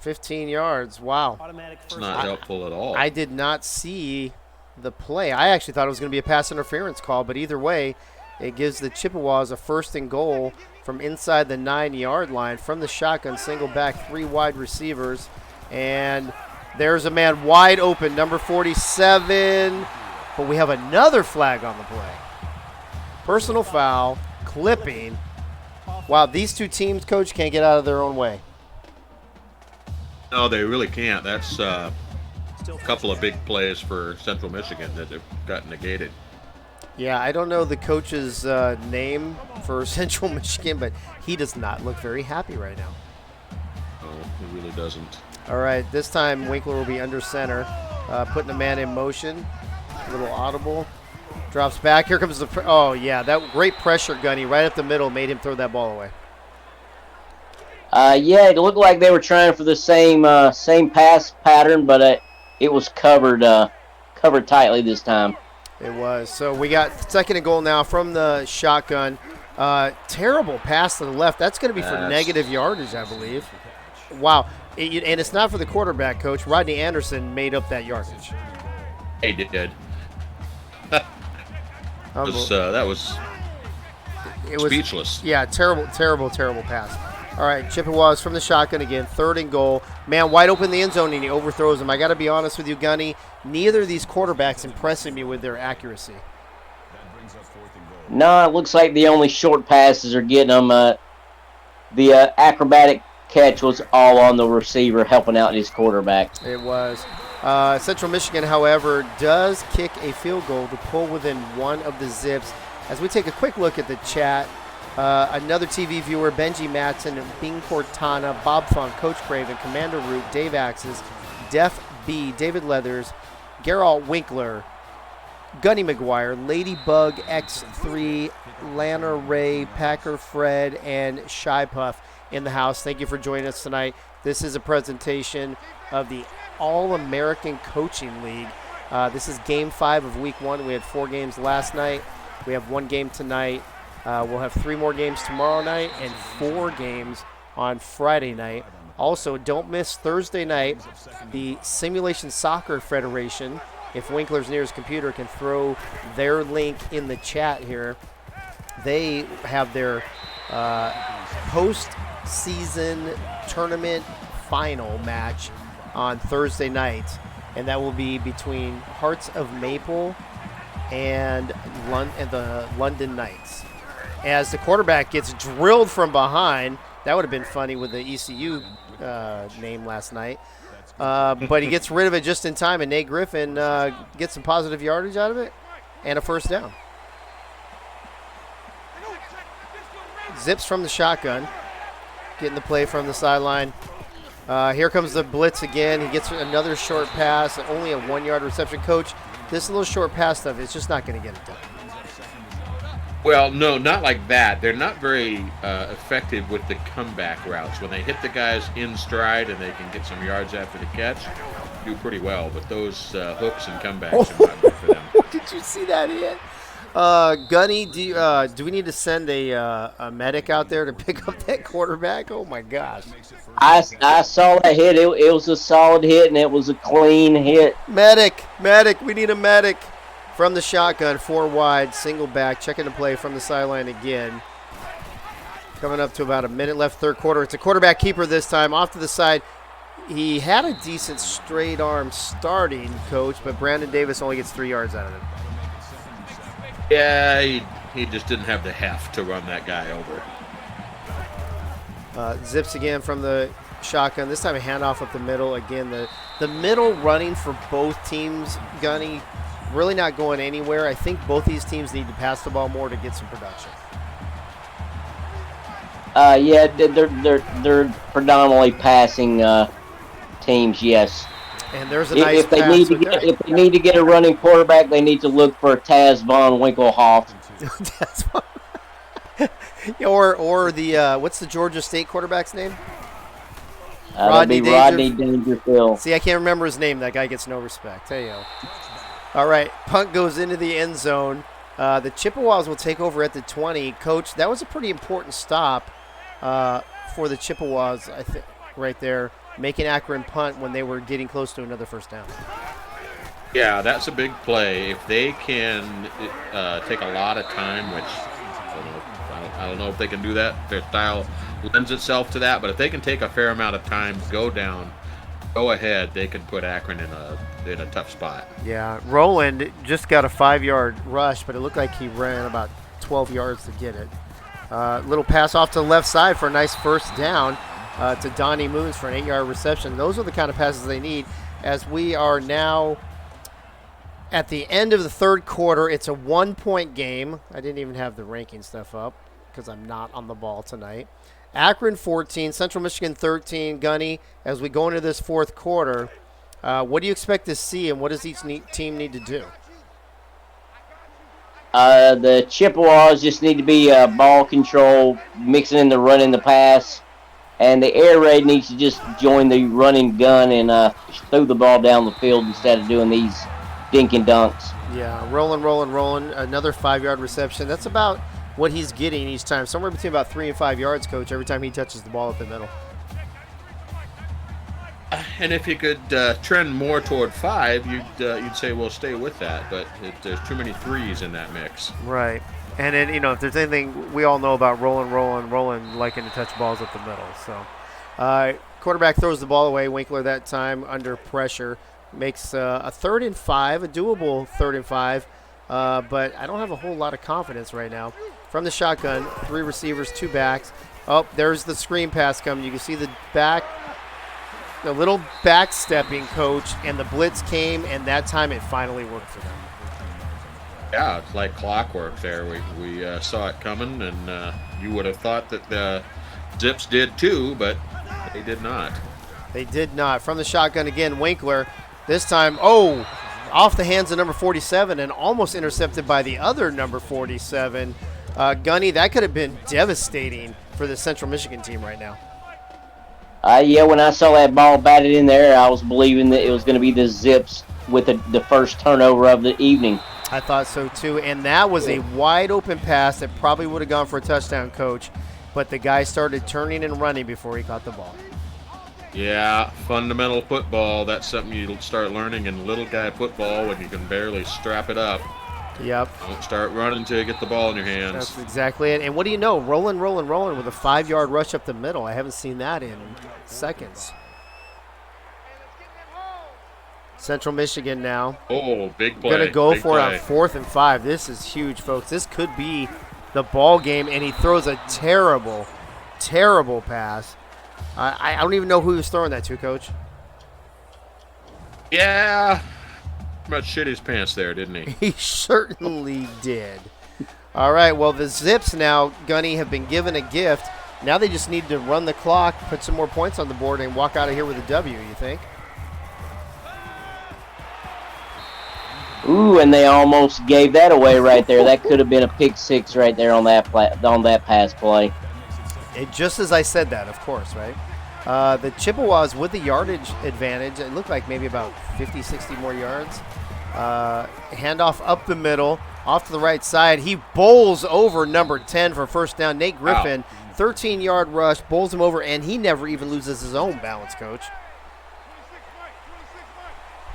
Speaker 2: 15 yards. Wow.
Speaker 4: It's not helpful at all.
Speaker 2: I did not see the play. I actually thought it was going to be a pass interference call, but either way, it gives the Chippewas a 1st and goal from inside the 9-yard line from the shotgun, single back, 3 wide receivers. And there's a man wide open, number 47. But we have another flag on the play. Personal foul, clipping. Wow, these two teams, Coach, can't get out of their own way.
Speaker 4: No, they really can't. That's a couple of big plays for Central Michigan that have got negated.
Speaker 2: Yeah, I don't know the coach's name for Central Michigan, but he does not look very happy right now.
Speaker 4: No, he really doesn't.
Speaker 2: All right, this time Winkler will be under center, putting a man in motion. A little audible. Drops back. Here comes the that great pressure, Gunny, right up the middle made him throw that ball away.
Speaker 3: It looked like they were trying for the same pass pattern, but it was covered tightly this time.
Speaker 2: It was. So we got 2nd and goal now from the shotgun. Terrible pass to the left. That's going to be for negative yardage, I believe. Wow. And it's not for the quarterback, Coach. Rodney Anderson made up that yardage.
Speaker 4: He did. That was speechless.
Speaker 2: Yeah, terrible pass. All right, Chippewas from the shotgun again, 3rd and goal. Man, wide open in the end zone, and he overthrows him. I got to be honest with you, Gunny. Neither of these quarterbacks impressing me with their accuracy.
Speaker 3: No, it looks like the only short passes are getting them. The acrobatic catch was all on the receiver, helping out his quarterback.
Speaker 2: It was. Central Michigan, however, does kick a field goal to pull within 1 of the Zips. As we take a quick look at the chat, another TV viewer, Benji Matson, Bing Cortana, Bob Funk, Coach Craven, Commander Root, Dave Axis, Def B, David Leathers, Geralt Winkler, Gunny McGuire, Ladybug X3, Lana Ray, Packer Fred, and Shy Puff in the house. Thank you for joining us tonight. This is a presentation of the All-American Coaching League. This is Game 5 of Week 1. We had 4 games last night. We have 1 game tonight. We'll have 3 more games tomorrow night and 4 games on Friday night. Also, don't miss Thursday night, the Simulation Soccer Federation. If Winkler's near his computer can throw their link in the chat here, they have their post-season tournament final match on Thursday night, and that will be between Hearts of Maple and the London Knights. As the quarterback gets drilled from behind, that would have been funny with the ECU name last night. But he gets rid of it just in time, and Nate Griffin gets some positive yardage out of it and a 1st down. Zips from the shotgun, getting the play from the sideline. Here comes the blitz again. He gets another short pass, only a 1-yard reception. Coach, this little short pass stuff is just not going to get it done.
Speaker 4: Well, no, not like that. They're not very effective with the comeback routes. When they hit the guys in stride and they can get some yards after the catch, do pretty well. But those hooks and comebacks are not good for them.
Speaker 2: Did you see that hit? Gunny, do we need to send a medic out there to pick up that quarterback? Oh, my gosh.
Speaker 3: I saw that hit. It was a solid hit, and it was a clean hit.
Speaker 2: Medic. We need a medic. From the shotgun, 4 wide, single back, checking the play from the sideline again. Coming up to about a minute left, 3rd quarter. It's a quarterback keeper this time, off to the side. He had a decent straight arm starting, Coach, but Brandon Davis only gets 3 yards out of it.
Speaker 4: Yeah, he just didn't have the heft to run that guy over.
Speaker 2: Zips again from the shotgun. This time a handoff up the middle. Again, the The middle running for both teams, Gunny, really not going anywhere. I think both these teams need to pass the ball more to get some production.
Speaker 3: Yeah, they're predominantly passing teams. Yes.
Speaker 2: And there's a nice
Speaker 3: if they
Speaker 2: pass.
Speaker 3: if they need to get a running quarterback, they need to look for Taz von Winklehoff.
Speaker 2: or the what's the Georgia State quarterback's name?
Speaker 3: Rodney Dangerfield.
Speaker 2: See, I can't remember his name. That guy gets no respect. Hey, yo. All right, punt goes into the end zone. The Chippewas will take over at the 20. Coach, that was a pretty important stop for the Chippewas, I think, right there, making Akron punt when they were getting close to another first down.
Speaker 4: Yeah, that's a big play. If they can take a lot of time, which I don't know if they can do that. Their style lends itself to that, but if they can take a fair amount of time, go down, go ahead, they can put Akron in a tough spot.
Speaker 2: Yeah, Roland just got a 5-yard rush, but it looked like he ran about 12 yards to get it. Little pass off to the left side for a nice first down to Donnie Moons for an 8-yard reception. Those are the kind of passes they need as we are now at the end of the third quarter. It's a 1-point game. I didn't even have the ranking stuff up because I'm not on the ball tonight. Akron 14, Central Michigan 13. Gunny, as we go into this fourth quarter, what do you expect to see and what does each team need to do?
Speaker 3: The Chippewas just need to be ball control, mixing in the run and the pass. And the air raid needs to just join the running gun and throw the ball down the field instead of doing these dink and dunks.
Speaker 2: Yeah, rolling. Another 5-yard reception. That's about what he's getting each time. Somewhere between about 3 and 5 yards, Coach, every time he touches the ball up the middle.
Speaker 4: And if you could trend more toward 5, you'd say, well, stay with that. But there's too many 3s in that mix.
Speaker 2: Right. And then, if there's anything we all know about rolling, liking to touch balls up the middle. So, quarterback throws the ball away. Winkler that time under pressure makes a 3rd and 5, a doable 3rd and 5. But I don't have a whole lot of confidence right now. From the shotgun, 3 receivers, 2 backs. Oh, there's the screen pass coming. You can see the little backstepping, Coach, and the blitz came, and that time it finally worked for them.
Speaker 4: Yeah, it's like clockwork there. We saw it coming, and you would have thought that the Zips did too, but they did not.
Speaker 2: They did not. From the shotgun again, Winkler. This time, off the hands of number 47 and almost intercepted by the other number 47. Gunny, that could have been devastating for the Central Michigan team right now.
Speaker 3: Yeah, when I saw that ball batted in there, I was believing that it was going to be the Zips with the first turnover of the evening.
Speaker 2: I thought so too, and that was a wide open pass that probably would have gone for a touchdown, Coach, but the guy started turning and running before he caught the ball.
Speaker 4: Yeah, fundamental football, that's something you'll start learning in little guy football when you can barely strap it up.
Speaker 2: Yep.
Speaker 4: Don't start running until you get the ball in your hands.
Speaker 2: That's exactly it. And what do you know? Rolling with a 5-yard rush up the middle. I haven't seen that in seconds. Central Michigan now.
Speaker 4: Oh, big play.
Speaker 2: Going to go
Speaker 4: big
Speaker 2: for
Speaker 4: play.
Speaker 2: it on 4th and 5. This is huge, folks. This could be the ball game, and he throws a terrible, terrible pass. I don't even know who he was throwing that to, Coach.
Speaker 4: Yeah. Much shit his pants there, didn't he?
Speaker 2: He certainly did. All right, well, the Zips now, Gunny, have been given a gift. Now they just need to run the clock, put some more points on the board, and walk out of here with a W, you think?
Speaker 3: Ooh, and they almost gave that away right there. That could have been a pick 6 right there on that pass play.
Speaker 2: Just as I said that, of course, right? The Chippewas with the yardage advantage. It looked like maybe about 50, 60 more yards. Handoff up the middle, off to the right side. He bowls over number 10 for first down. Nate Griffin, 13-yard rush, bowls him over, and he never even loses his own balance, Coach.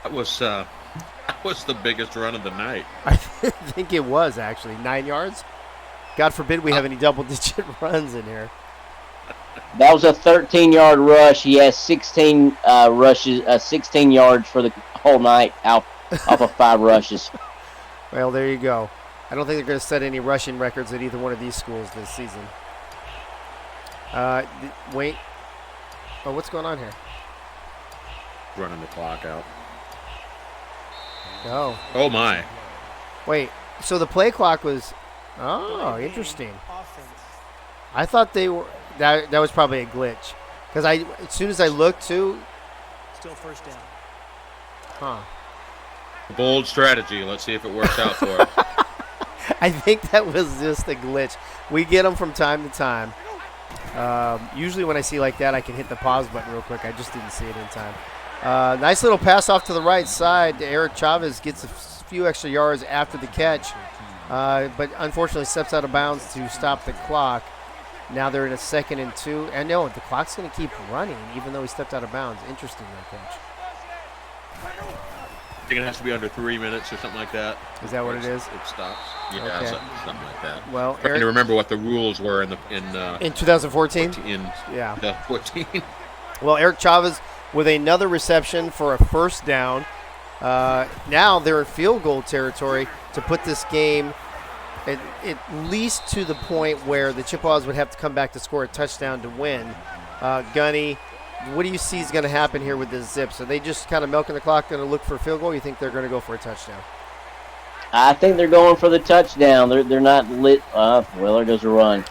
Speaker 4: That was the biggest run of the night.
Speaker 2: I think it was, actually. 9 yards? God forbid we have any double-digit runs in here.
Speaker 3: That was a 13-yard rush. He has 16 rushes, 16 yards for the whole night off of 5 rushes.
Speaker 2: Well, there you go. I don't think they're going to set any rushing records at either one of these schools this season. Wait. Oh, what's going on here?
Speaker 4: running the clock out.
Speaker 2: Oh.
Speaker 4: Oh, my.
Speaker 2: Wait, so the play clock was... Oh, interesting. I thought they were... That was probably a glitch. Because as soon as I looked, too...
Speaker 5: Still first down.
Speaker 2: Huh.
Speaker 4: Bold strategy. Let's see if it works out for it.
Speaker 2: I think that was just a glitch. We get them from time to time. Usually when I see like that, I can hit the pause button real quick. I just didn't see it in time. Nice little pass off to the right side. Eric Chavez gets a few extra yards after the catch, but unfortunately steps out of bounds to stop the clock. Now they're in a 2nd and 2. And no, the clock's going to keep running even though he stepped out of bounds. Interesting, that catch.
Speaker 4: I think it has to be under 3 minutes or something like that.
Speaker 2: Is that what it is?
Speaker 4: It stops. Yeah,
Speaker 2: Okay.
Speaker 4: something like that.
Speaker 2: Well,
Speaker 4: I'm trying
Speaker 2: Eric,
Speaker 4: to remember what the rules were in
Speaker 2: 2014?
Speaker 4: Yeah, 14.
Speaker 2: Well, Eric Chavez with another reception for a first down. Now they're in field goal territory to put this game at least to the point where the Chippewas would have to come back to score a touchdown to win. Gunny, what do you see is going to happen here with the Zips? Are they just kind of milking the clock, going to look for a field goal? Or you think they're going to go for a touchdown?
Speaker 3: I think they're going for the touchdown. They're not lit. Well, there goes a run.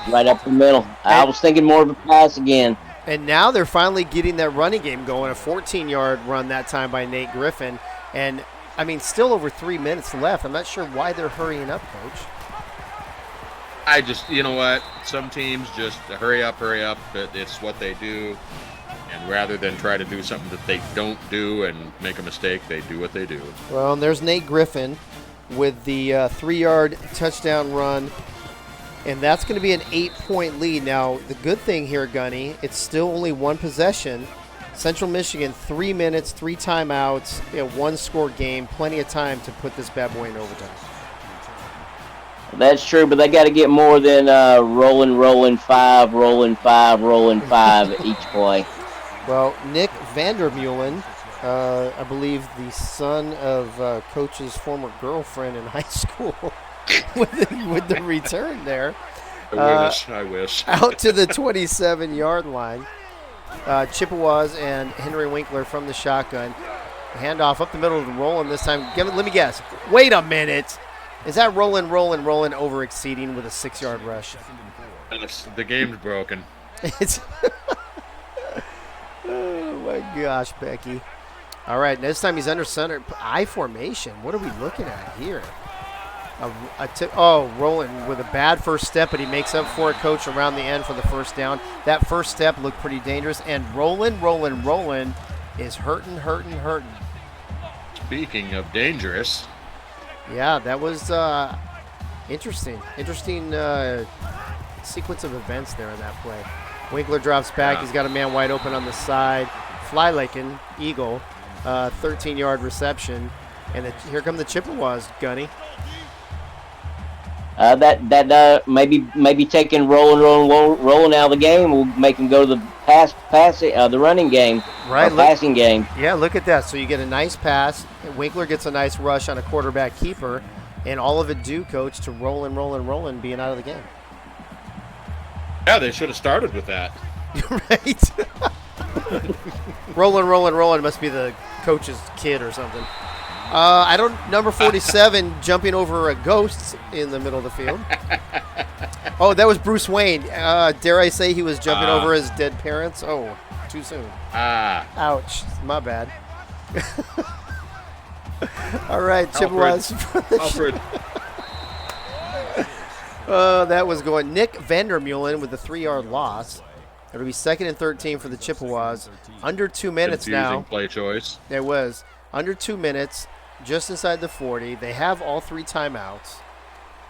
Speaker 3: Right up the middle. I was thinking more of a pass again.
Speaker 2: And now they're finally getting that running game going. A 14-yard run that time by Nate Griffin. And, I mean, still over 3 minutes left. I'm not sure why they're hurrying up, Coach.
Speaker 4: I just, you know what? Some teams just hurry up. It's what they do. And rather than try to do something that they don't do and make a mistake, they do what they do.
Speaker 2: Well, and there's Nate Griffin with the 3-yard touchdown run. And that's going to be an 8-point lead. Now, the good thing here, Gunny, it's still only one possession. Central Michigan, 3 minutes, 3 timeouts, a one-score game. Plenty of time to put this bad boy in overtime.
Speaker 3: That's true, but they got to get more than rolling 5 each play.
Speaker 2: Well, Nick Vandermeulen, I believe the son of Coach's former girlfriend in high school, with the return there.
Speaker 4: I wish.
Speaker 2: Out to the 27-yard line. Chippewas and Henry Winkler from the shotgun. Handoff up the middle to Roland this time. Let me guess. Wait a minute. Is that Roland over exceeding with a 6-yard rush?
Speaker 4: The game's broken.
Speaker 2: It's oh my gosh, Becky. All right, this time he's under center. I formation. What are we looking at here? Roland with a bad first step, but he makes up for it, Coach, around the end for the first down. That first step looked pretty dangerous, and Roland is hurting.
Speaker 4: Speaking of dangerous.
Speaker 2: Yeah, that was interesting. Interesting sequence of events there in that play. Winkler drops back.
Speaker 4: Yeah.
Speaker 2: He's got a man wide open on the side. Fly Lakin, Eagle, 13-yard reception. And here come the Chippewas, Gunny.
Speaker 3: Maybe taking rolling out of the game will make him go to the the running game,
Speaker 2: right?
Speaker 3: Passing game.
Speaker 2: Yeah, look at that. So you get a nice pass. Winkler gets a nice rush on a quarterback keeper, and all of it due, Coach, to rolling, being out of the game.
Speaker 4: Yeah, they should have started with that.
Speaker 2: Right. rolling must be the coach's kid or something. I don't. Number 47 jumping over a ghost in the middle of the field. Oh, that was Bruce Wayne. Dare I say he was jumping over his dead parents? Oh, too soon. Ouch. My bad. All right, Chippewas.
Speaker 4: Alfred.
Speaker 2: That was going. Nick Vandermeulen with a 3-yard loss. It'll be 2nd and 13 for the Chippewas. Under 2 minutes now.
Speaker 4: Confusing play choice.
Speaker 2: It was. Under 2 minutes. Just inside the 40. They have all 3 timeouts.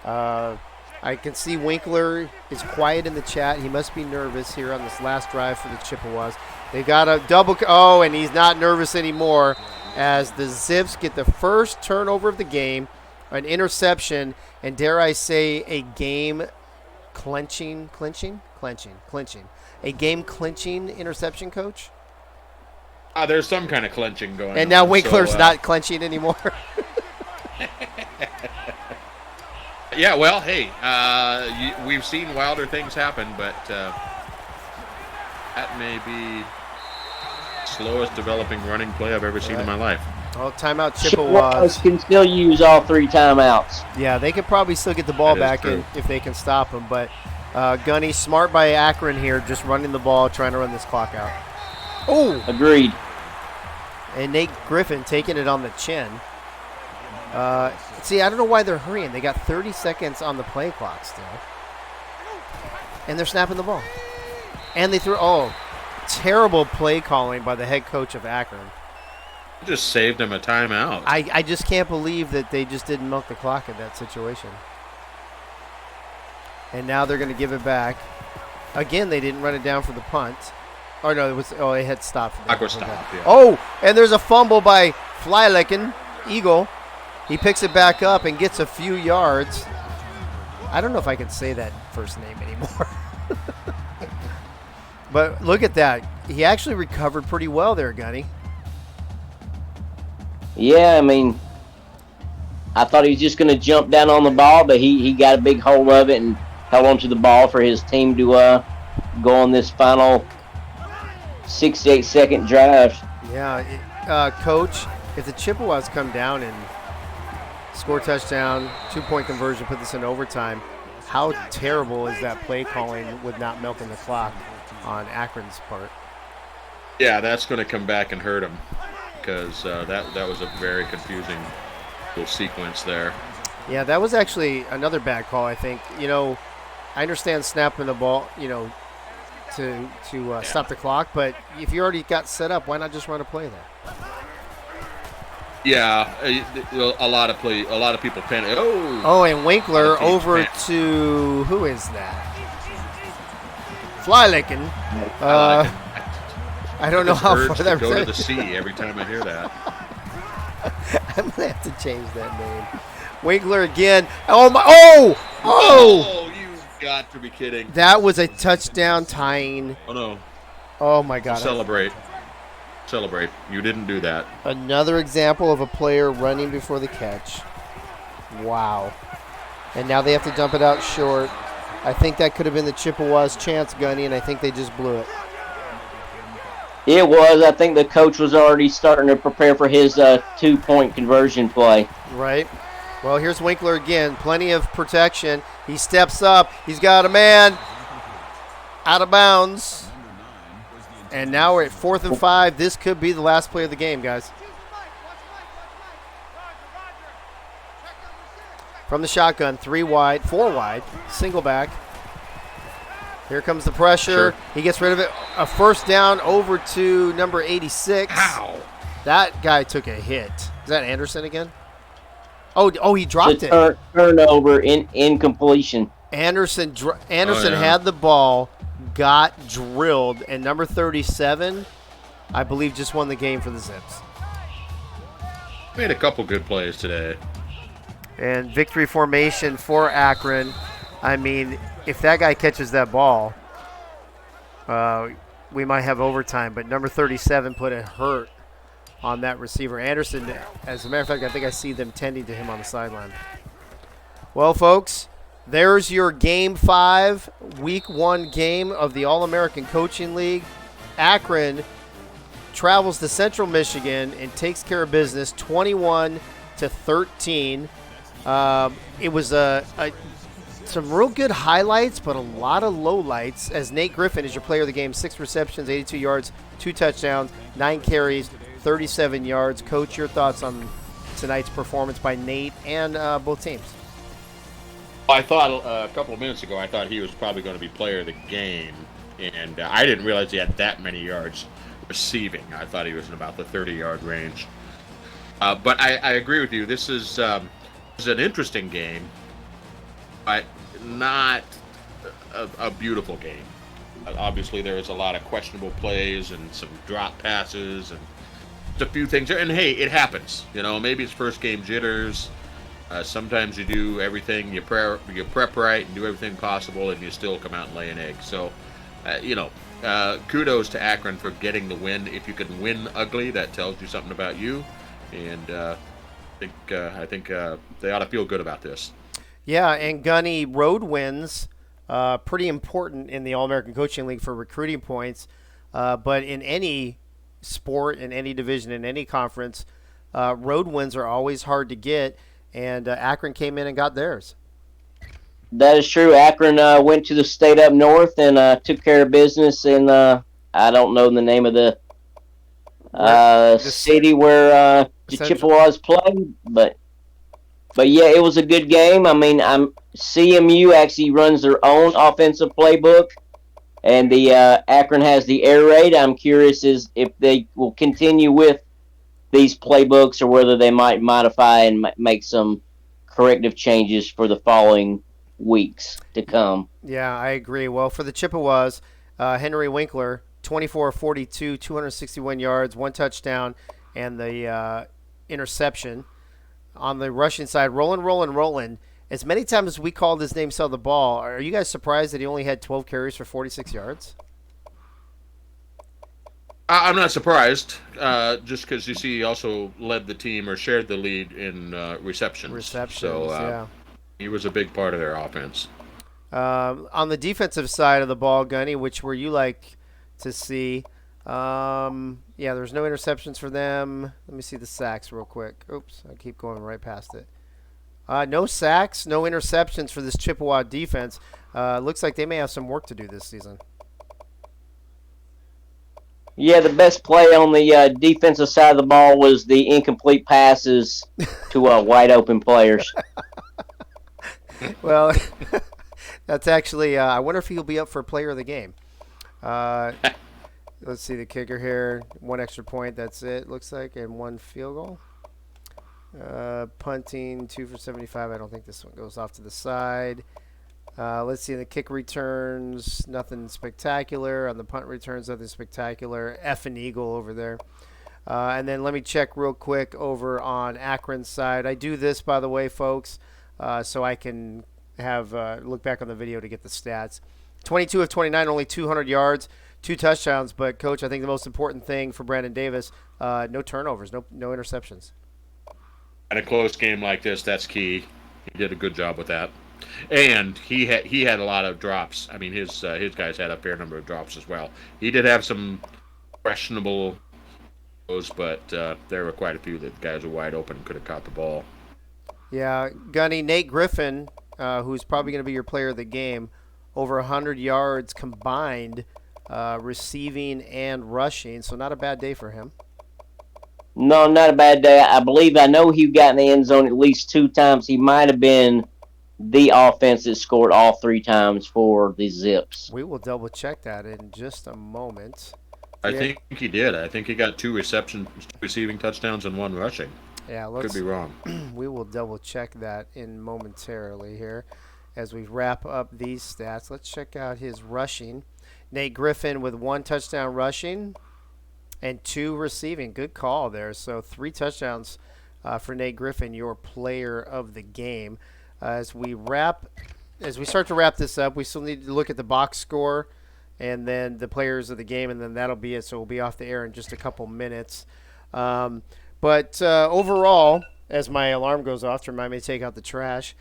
Speaker 2: I can see Winkler is quiet in the chat. He must be nervous here on this last drive for the Chippewas. They got a double. Oh, and he's not nervous anymore as the Zips get the first turnover of the game, an interception, and dare I say a game clinching, a game clinching interception, Coach?
Speaker 4: There's some kind of clenching going on.
Speaker 2: And now Winkler's not clenching anymore.
Speaker 4: Yeah, well, hey, we've seen wilder things happen, but that may be slowest developing running play I've ever seen in my life.
Speaker 2: Oh, timeout
Speaker 3: Chippewas
Speaker 2: Chippewas.
Speaker 3: can still use all 3 timeouts.
Speaker 2: Yeah, they could probably still get the ball back if they can stop them. But Gunny, smart by Akron here, just running the ball, trying to run this clock out. Oh!
Speaker 3: Agreed.
Speaker 2: And Nate Griffin taking it on the chin. See, I don't know why they're hurrying. They got 30 seconds on the play clock still. And they're snapping the ball. And they threw, terrible play calling by the head coach of Akron.
Speaker 4: Just saved him a timeout.
Speaker 2: I just can't believe that they just didn't milk the clock in that situation. And now they're going to give it back. Again, they didn't run it down for the punt. Oh, no, it had stopped.
Speaker 4: Clock was stopped, yeah.
Speaker 2: Oh, and there's a fumble by Flylecken, Eagle. He picks it back up and gets a few yards. I don't know if I can say that first name anymore. But look at that. He actually recovered pretty well there, Gunny.
Speaker 3: Yeah, I mean, I thought he was just going to jump down on the ball, but he got a big hold of it and held onto the ball for his team to go on this final 6 to 8 second drive.
Speaker 2: Yeah, Coach, if the Chippewas come down and score a touchdown, 2-point conversion, put this in overtime, how terrible is that play calling with not milking the clock on Akron's part?
Speaker 4: Yeah, that's going to come back and hurt him because that was a very confusing little sequence there.
Speaker 2: Yeah, that was actually another bad call, I think. I understand snapping the ball, to stop the clock, but if you already got set up, why not just run a play there?
Speaker 4: Yeah, a lot of people panic.
Speaker 2: Oh, and Winkler over to, who is that? Flylecken. I don't know how far that
Speaker 4: go to the sea every time I hear that.
Speaker 2: I'm going to have to change that name. Winkler again. Oh!
Speaker 4: You've got to be kidding.
Speaker 2: That was a touchdown tying.
Speaker 4: Oh, no.
Speaker 2: Oh, my God.
Speaker 4: Celebrate. You didn't do that.
Speaker 2: Another example of a player running before the catch. Wow. And now they have to dump it out short. I think that could have been the Chippewas' chance, Gunny, and I think they just blew it.
Speaker 3: It was. I think the coach was already starting to prepare for his 2-point conversion play.
Speaker 2: Right. Well, here's Winkler again. Plenty of protection. He steps up. He's got a man out of bounds. And now we're at 4th and 5. This could be the last play of the game, guys. From the shotgun, 4 wide, single back. Here comes the pressure. Sure. He gets rid of it. A first down over to number 86.
Speaker 4: Ow.
Speaker 2: That guy took a hit. Is that Anderson again? Oh, he dropped it.
Speaker 3: Turnover, incompletion.
Speaker 2: Anderson had the ball, got drilled, and number 37, I believe, just won the game for the Zips.
Speaker 4: Made a couple good plays today.
Speaker 2: And victory formation for Akron. I mean, if that guy catches that ball, we might have overtime. But number 37 put a hurt on that receiver. Anderson, as a matter of fact, I think I see them tending to him on the sideline. Well, folks, there's your Game 5, Week 1 game of the All-American Coaching League. Akron travels to Central Michigan and takes care of business 21-13. It was some real good highlights, but a lot of lowlights, as Nate Griffin is your player of the game. 6 receptions, 82 yards, 2 touchdowns, 9 carries, 37 yards. Coach, your thoughts on tonight's performance by Nate and both teams?
Speaker 4: I thought a couple of minutes ago, I thought he was probably going to be player of the game, and I didn't realize he had that many yards receiving. I thought he was in about the 30-yard range. But I agree with you. This is an interesting game, but not a beautiful game. Obviously, there is a lot of questionable plays and some drop passes and just a few things. And, hey, it happens. Maybe it's first game jitters. Sometimes you do everything, you prep right and do everything possible, and you still come out and lay an egg. So, kudos to Akron for getting the win. If you can win ugly, that tells you something about you. And I think they ought to feel good about this.
Speaker 2: Yeah, and Gunny, road wins, pretty important in the All-American Coaching League for recruiting points. But in any sport, in any division, in any conference, road wins are always hard to get, and Akron came in and got theirs.
Speaker 3: That is true. Akron went to the state up north and took care of business in, I don't know the name of the city where the Chippewas played, but yeah, it was a good game. I mean, CMU actually runs their own offensive playbook, and the Akron has the air raid. I'm curious if they will continue with these playbooks or whether they might modify and make some corrective changes for the following weeks to come.
Speaker 2: Yeah, I agree. Well, for the Chippewas, Henry Winkler, 24-42, 261 yards, 1 touchdown, and the interception. On the rushing side, Roland. As many times as we called his name sell the ball, are you guys surprised that he only had 12 carries for 46 yards?
Speaker 4: I'm not surprised, just because you see he also led the team or shared the lead in receptions. So he was a big part of their offense.
Speaker 2: On the defensive side of the ball, Gunny, which were you like to see? There's no interceptions for them. Let me see the sacks real quick. Oops, I keep going right past it. No sacks, no interceptions for this Chippewa defense. Looks like they may have some work to do this season.
Speaker 3: Yeah, the best play on the defensive side of the ball was the incomplete passes to wide open players.
Speaker 2: Well, that's actually, I wonder if he'll be up for player of the game. Let's see the kicker here. 1 extra point, that's it, looks like, and 1 field goal. Punting, 2 for 75. I don't think this one goes off to the side. Let's see the kick returns. Nothing spectacular. On the punt returns, nothing spectacular. F and Eagle over there. And then let me check real quick over on Akron's side. I do this, by the way, folks, so I can have look back on the video to get the stats. 22 of 29, only 200 yards, 2 touchdowns. But, Coach, I think the most important thing for Brandon Davis, no turnovers, no interceptions.
Speaker 4: In a close game like this, that's key. He did a good job with that. And he had a lot of drops. I mean, his guys had a fair number of drops as well. He did have some questionable throws, but there were quite a few that guys were wide open and could have caught the ball.
Speaker 2: Yeah, Gunny, Nate Griffin, who's probably going to be your player of the game, over 100 yards combined, receiving and rushing. So not a bad day for him.
Speaker 3: No, not a bad day. I know he got in the end zone at least 2 times. He might have been the offense that scored all 3 times for the Zips.
Speaker 2: We will double check that in just a moment.
Speaker 4: I think he did. I think he got 2 receiving touchdowns and 1 rushing.
Speaker 2: Yeah,
Speaker 4: could be wrong.
Speaker 2: We will double check that in momentarily here as we wrap up these stats. Let's check out his rushing. Nate Griffin with 1 touchdown rushing and 2 receiving. Good call there. So 3 touchdowns for Nate Griffin, your player of the game. As we start to wrap this up, we still need to look at the box score and then the players of the game, and then that'll be it. So we'll be off the air in just a couple minutes. But overall, as my alarm goes off to remind me to take out the trash,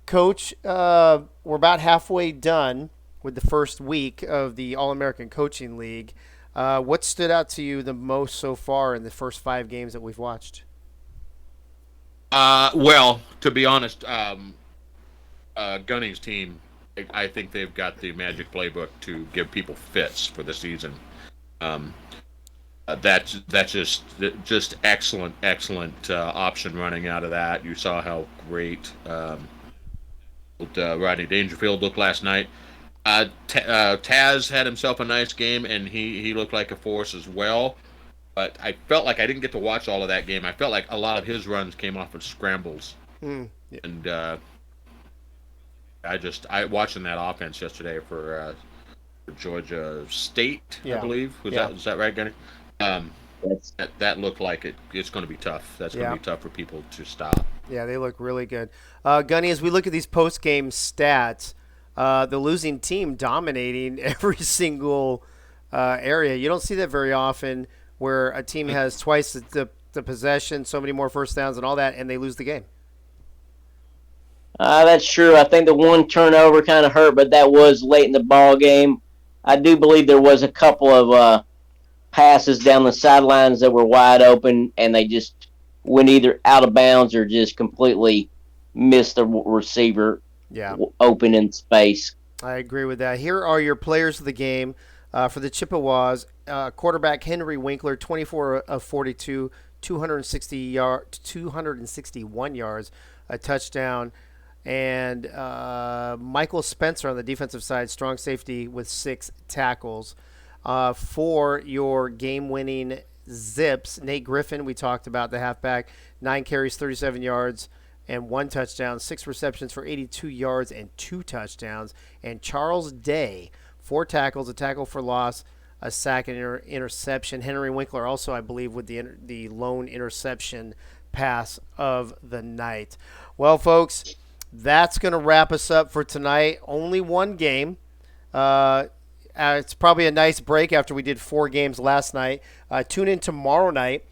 Speaker 2: Coach, we're about halfway done with the first week of the All-American Coaching League. What stood out to you the most so far in the first 5 games that we've watched?
Speaker 4: Well, to be honest, Gunny's team, I think they've got the magic playbook to give people fits for the season. That's just excellent option running out of that. You saw how great Rodney Dangerfield looked last night. Taz had himself a nice game, and he looked like a force as well. But I felt like I didn't get to watch all of that game. I felt like a lot of his runs came off of scrambles. Yeah. And I watching that offense yesterday for Georgia State, I believe. Is that right, Gunny? That looked like it's going to be tough. That's going to be tough for people to stop.
Speaker 2: Yeah, they look really good. Gunny, as we look at these post-game stats, the losing team dominating every single area. You don't see that very often, where a team has twice the possession, so many more first downs and all that, and they lose the game.
Speaker 3: That's true. I think the 1 turnover kind of hurt, but that was late in the ball game. I do believe there was a couple of passes down the sidelines that were wide open, and they just went either out of bounds or just completely missed the receiver open in space.
Speaker 2: I agree with that. Here are your players of the game for the Chippewas. Quarterback Henry Winkler, 24 of 42, 261 yards, a touchdown. And Michael Spencer on the defensive side, strong safety with 6 tackles. For your game-winning Zips, Nate Griffin, we talked about the halfback, 9 carries, 37 yards, and 1 touchdown, 6 receptions for 82 yards and 2 touchdowns. And Charles Day, 4 tackles, a tackle for loss, a sack, and interception. Henry Winkler also, I believe, with the lone interception pass of the night. Well, folks, that's going to wrap us up for tonight. Only one game. It's probably a nice break after we did 4 games last night. Tune in tomorrow night,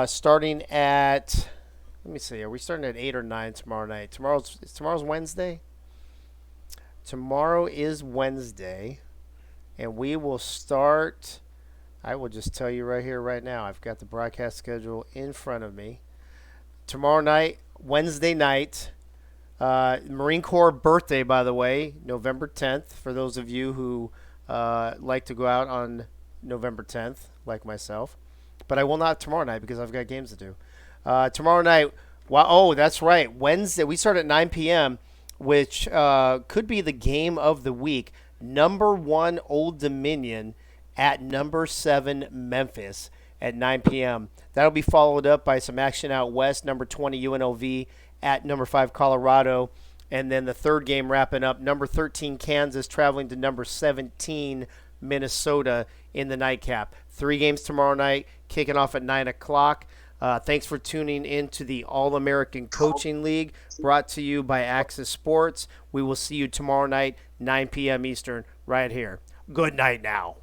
Speaker 2: starting at, let me see, are we starting at 8 or 9 tomorrow night? Tomorrow's Wednesday? Tomorrow is Wednesday, and we will start, I will just tell you right here, right now. I've got the broadcast schedule in front of me. Tomorrow night, Wednesday night, Marine Corps birthday, by the way, November 10th, for those of you who like to go out on November 10th, like myself. But I will not tomorrow night because I've got games to do. Tomorrow night, that's right, Wednesday, we start at 9 p.m., which could be the game of the week. Number 1 Old Dominion at number 7 Memphis at 9 p.m. That'll be followed up by some action out west, number 20 UNLV at number 5 Colorado. And then the third game wrapping up, number 13 Kansas traveling to number 17 Minnesota in the nightcap. 3 games tomorrow night, kicking off at 9 o'clock. Thanks for tuning in to the All-American Coaching League, brought to you by Access Sports. We will see you tomorrow night, 9 p.m. Eastern, right here. Good night now.